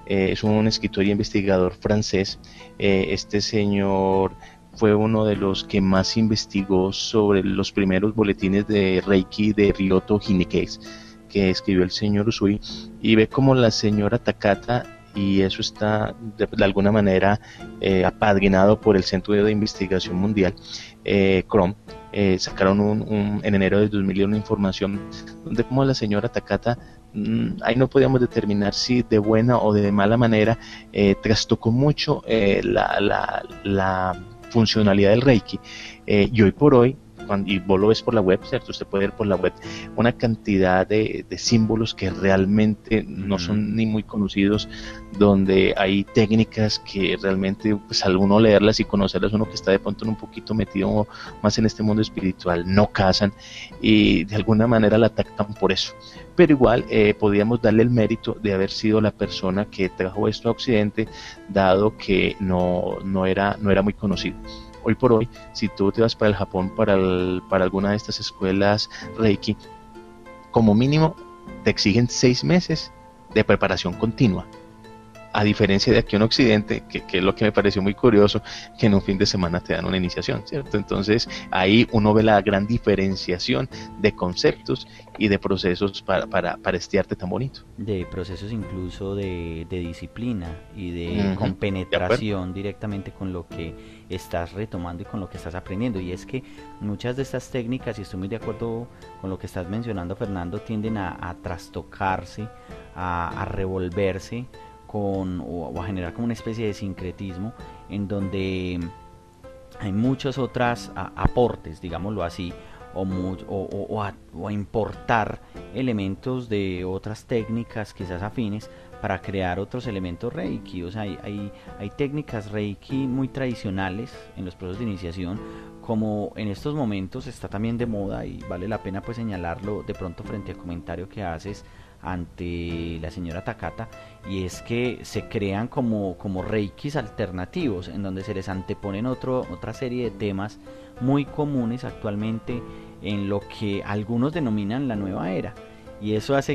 es un escritor y investigador francés. Este señor fue uno de los que más investigó sobre los primeros boletines de Reiki de Ryoto Heinekes, que escribió el señor Usui, y ve como la señora Takata y eso está de alguna manera apadrinado por el Centro de Investigación Mundial, CROM. Sacaron en enero de 2000 una información donde como la señora Takata, ahí no podíamos determinar si de buena o de mala manera trastocó mucho la funcionalidad del Reiki, y hoy por hoy, y vos lo ves por la web, ¿cierto? Usted puede ver por la web una cantidad de símbolos que realmente no son ni muy conocidos, donde hay técnicas que realmente, pues al uno leerlas y conocerlas, uno que está de pronto un poquito metido más en este mundo espiritual, no casan y de alguna manera la atacan por eso. Pero igual podríamos darle el mérito de haber sido la persona que trajo esto a Occidente, dado que no era muy conocido. Hoy por hoy, si tú te vas para el Japón, para alguna de estas escuelas Reiki, como mínimo te exigen 6 meses de preparación continua. A diferencia de aquí en Occidente, que es lo que me pareció muy curioso, que en un fin de semana te dan una iniciación, ¿cierto? Entonces ahí uno ve la gran diferenciación de conceptos y de procesos para este arte tan bonito. De procesos incluso de disciplina y de compenetración directamente con lo que estás retomando y con lo que estás aprendiendo. Y es que muchas de estas técnicas, y estoy muy de acuerdo con lo que estás mencionando, Fernando, tienden a trastocarse, a revolverse o a generar como una especie de sincretismo en donde hay muchos otros aportes, digámoslo así, o a importar elementos de otras técnicas quizás afines para crear otros elementos Reiki. O sea, hay técnicas Reiki muy tradicionales en los procesos de iniciación, como en estos momentos está también de moda, y vale la pena pues señalarlo de pronto frente al comentario que haces ante la señora Takata, y es que se crean como reikis alternativos en donde se les anteponen otra serie de temas muy comunes actualmente en lo que algunos denominan la nueva era, y eso hace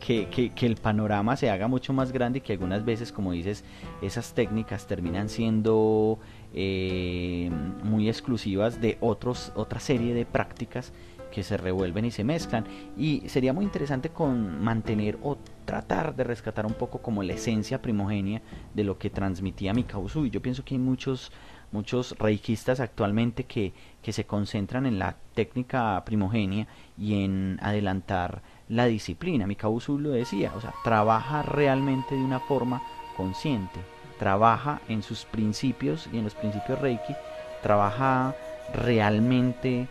que el panorama se haga mucho más grande y que algunas veces, como dices, esas técnicas terminan siendo muy exclusivas de otra serie de prácticas que se revuelven y se mezclan, y sería muy interesante mantener o tratar de rescatar un poco como la esencia primogenia de lo que transmitía Mikao Usui. Yo pienso que hay muchos reikistas actualmente que se concentran en la técnica primogenia y en adelantar la disciplina. Mikao Usui lo decía, o sea, trabaja realmente de una forma consciente, trabaja en sus principios y en los principios Reiki, trabaja realmente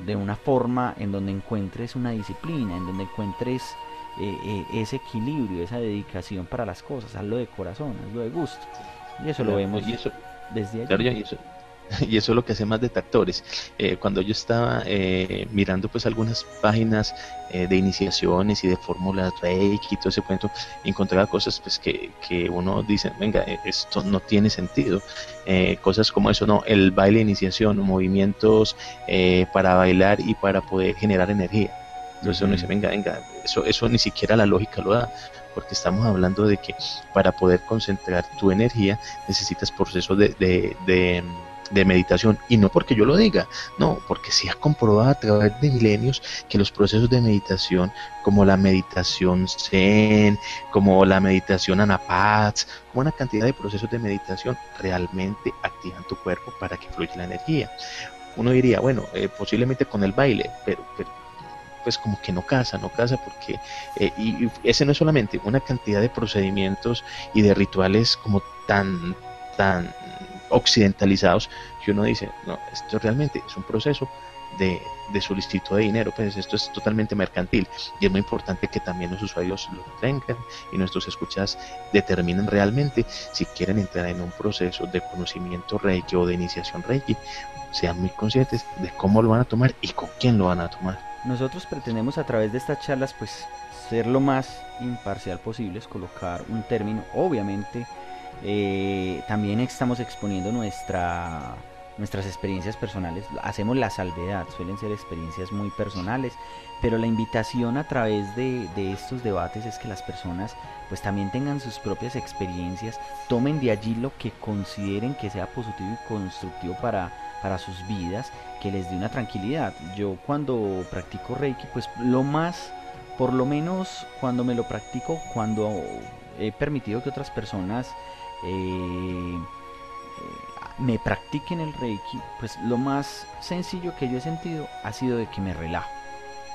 de una forma en donde encuentres una disciplina, en donde encuentres ese equilibrio, esa dedicación para las cosas. Hazlo de corazón, hazlo de gusto, y eso lo vemos desde allí. Y eso es lo que hace más detractores. Cuando yo estaba mirando pues algunas páginas de iniciaciones y de fórmulas Reiki y todo ese cuento, encontraba cosas pues que uno dice, venga, esto no tiene sentido. Cosas como eso, no, el baile de iniciación, movimientos para bailar y para poder generar energía. Entonces uno dice, venga, eso ni siquiera la lógica lo da, porque estamos hablando de que para poder concentrar tu energía necesitas procesos de meditación, y no porque yo lo diga, no, porque se ha comprobado a través de milenios que los procesos de meditación, como la meditación Zen, como la meditación Anapats, como una cantidad de procesos de meditación, realmente activan tu cuerpo para que fluya la energía. Uno diría, bueno, posiblemente con el baile, pero pues como que no casa porque y ese no es solamente una cantidad de procedimientos y de rituales como tan occidentalizados, que uno dice, no, esto realmente es un proceso de solicitud de dinero, pues esto es totalmente mercantil, y es muy importante que también los usuarios lo tengan y nuestros escuchas determinen realmente si quieren entrar en un proceso de conocimiento Reiki o de iniciación Reiki, sean muy conscientes de cómo lo van a tomar y con quién lo van a tomar. Nosotros pretendemos a través de estas charlas pues ser lo más imparcial posible, es colocar un término. Obviamente también estamos exponiendo nuestras experiencias personales, hacemos la salvedad, suelen ser experiencias muy personales, pero la invitación a través de estos debates es que las personas pues también tengan sus propias experiencias, tomen de allí lo que consideren que sea positivo y constructivo para sus vidas, que les dé una tranquilidad. Yo cuando practico Reiki, pues por lo menos cuando me lo practico, cuando he permitido que otras personas me practiquen el Reiki, pues lo más sencillo que yo he sentido ha sido de que me relajo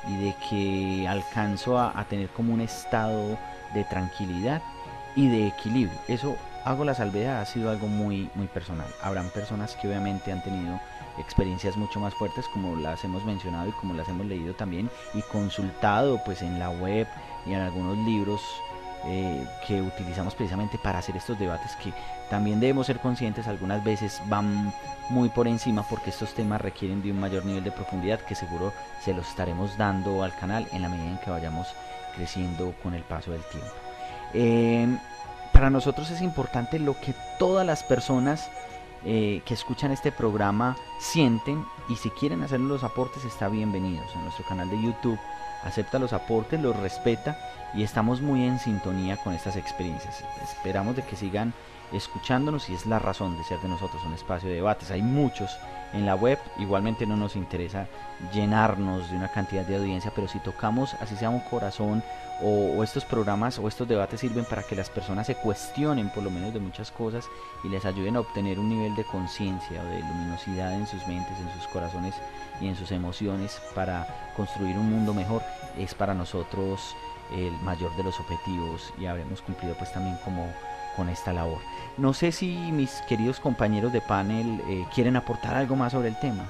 y de que alcanzo a tener como un estado de tranquilidad y de equilibrio. Eso, hago la salvedad, ha sido algo muy, muy personal. Habrán personas que obviamente han tenido experiencias mucho más fuertes, como las hemos mencionado y como las hemos leído también y consultado pues en la web y en algunos libros que utilizamos precisamente para hacer estos debates, que también debemos ser conscientes, algunas veces van muy por encima porque estos temas requieren de un mayor nivel de profundidad, que seguro se los estaremos dando al canal en la medida en que vayamos creciendo con el paso del tiempo. Para nosotros es importante lo que todas las personas que escuchan este programa sienten, y si quieren hacer los aportes está bienvenidos. En nuestro canal de YouTube acepta los aportes, los respeta y estamos muy en sintonía con estas experiencias. Esperamos de que sigan escuchándonos y es la razón de ser de nosotros, un espacio de debates. Hay muchos en la web, igualmente no nos interesa llenarnos de una cantidad de audiencia, pero si tocamos así sea un corazón o estos programas o estos debates sirven para que las personas se cuestionen por lo menos de muchas cosas y les ayuden a obtener un nivel de conciencia o de luminosidad en sus mentes, en sus corazones y en sus emociones para construir un mundo mejor, es para nosotros el mayor de los objetivos y habremos cumplido pues también como con esta labor. No sé si mis queridos compañeros de panel quieren aportar algo más sobre el tema.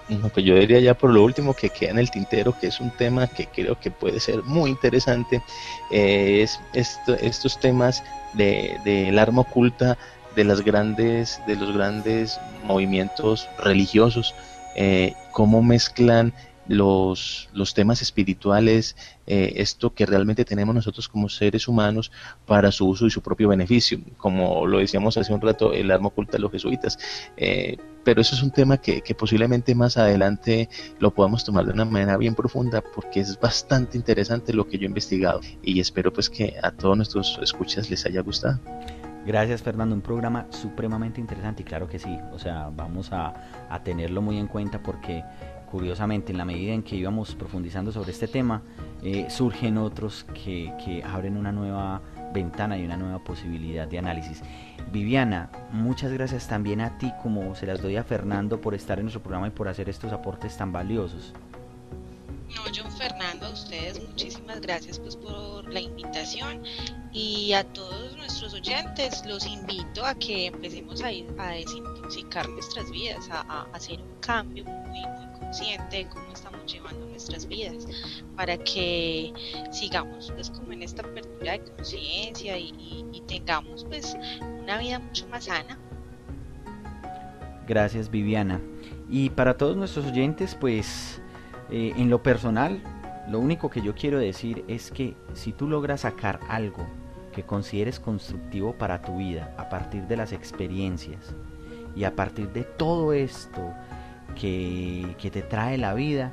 No, pues yo diría ya por lo último que queda en el tintero, que es un tema que creo que puede ser muy interesante, es estos temas del arma oculta de los grandes movimientos religiosos, cómo mezclan los temas espirituales, esto que realmente tenemos nosotros como seres humanos para su uso y su propio beneficio, como lo decíamos hace un rato, el arma oculta de los jesuitas, pero eso es un tema que posiblemente más adelante lo podamos tomar de una manera bien profunda, porque es bastante interesante lo que yo he investigado y espero pues que a todos nuestros escuchas les haya gustado. Gracias, Fernando, un programa supremamente interesante y claro que sí, o sea, vamos a tenerlo muy en cuenta porque curiosamente en la medida en que íbamos profundizando sobre este tema surgen otros que abren una nueva ventana y una nueva posibilidad de análisis. Viviana, muchas gracias también a ti, como se las doy a Fernando, por estar en nuestro programa y por hacer estos aportes tan valiosos. No, John Fernando, a ustedes muchísimas gracias pues por la invitación y a todos nuestros oyentes los invito a que empecemos a desintoxicar nuestras vidas, a hacer un cambio muy consciente de cómo estamos llevando nuestras vidas para que sigamos pues como en esta apertura de conciencia y tengamos pues una vida mucho más sana. Gracias, Viviana. Y para todos nuestros oyentes pues en lo personal, lo único que yo quiero decir es que si tú logras sacar algo que consideres constructivo para tu vida a partir de las experiencias y a partir de todo esto que te trae la vida,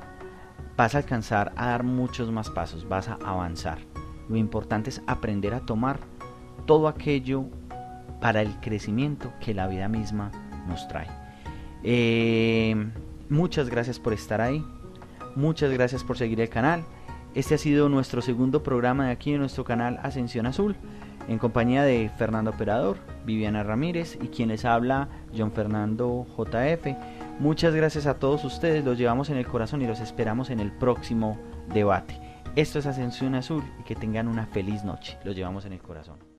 vas a alcanzar a dar muchos más pasos, vas a avanzar. Lo importante es aprender a tomar todo aquello para el crecimiento que la vida misma nos trae. Muchas gracias por estar ahí. Muchas gracias por seguir el canal. Este ha sido nuestro segundo programa de aquí en nuestro canal Ascensión Azul, en compañía de Fernando Operador, Viviana Ramírez y quien les habla, John Fernando JF. Muchas gracias a todos ustedes, los llevamos en el corazón y los esperamos en el próximo debate. Esto es Ascensión Azul y que tengan una feliz noche, los llevamos en el corazón.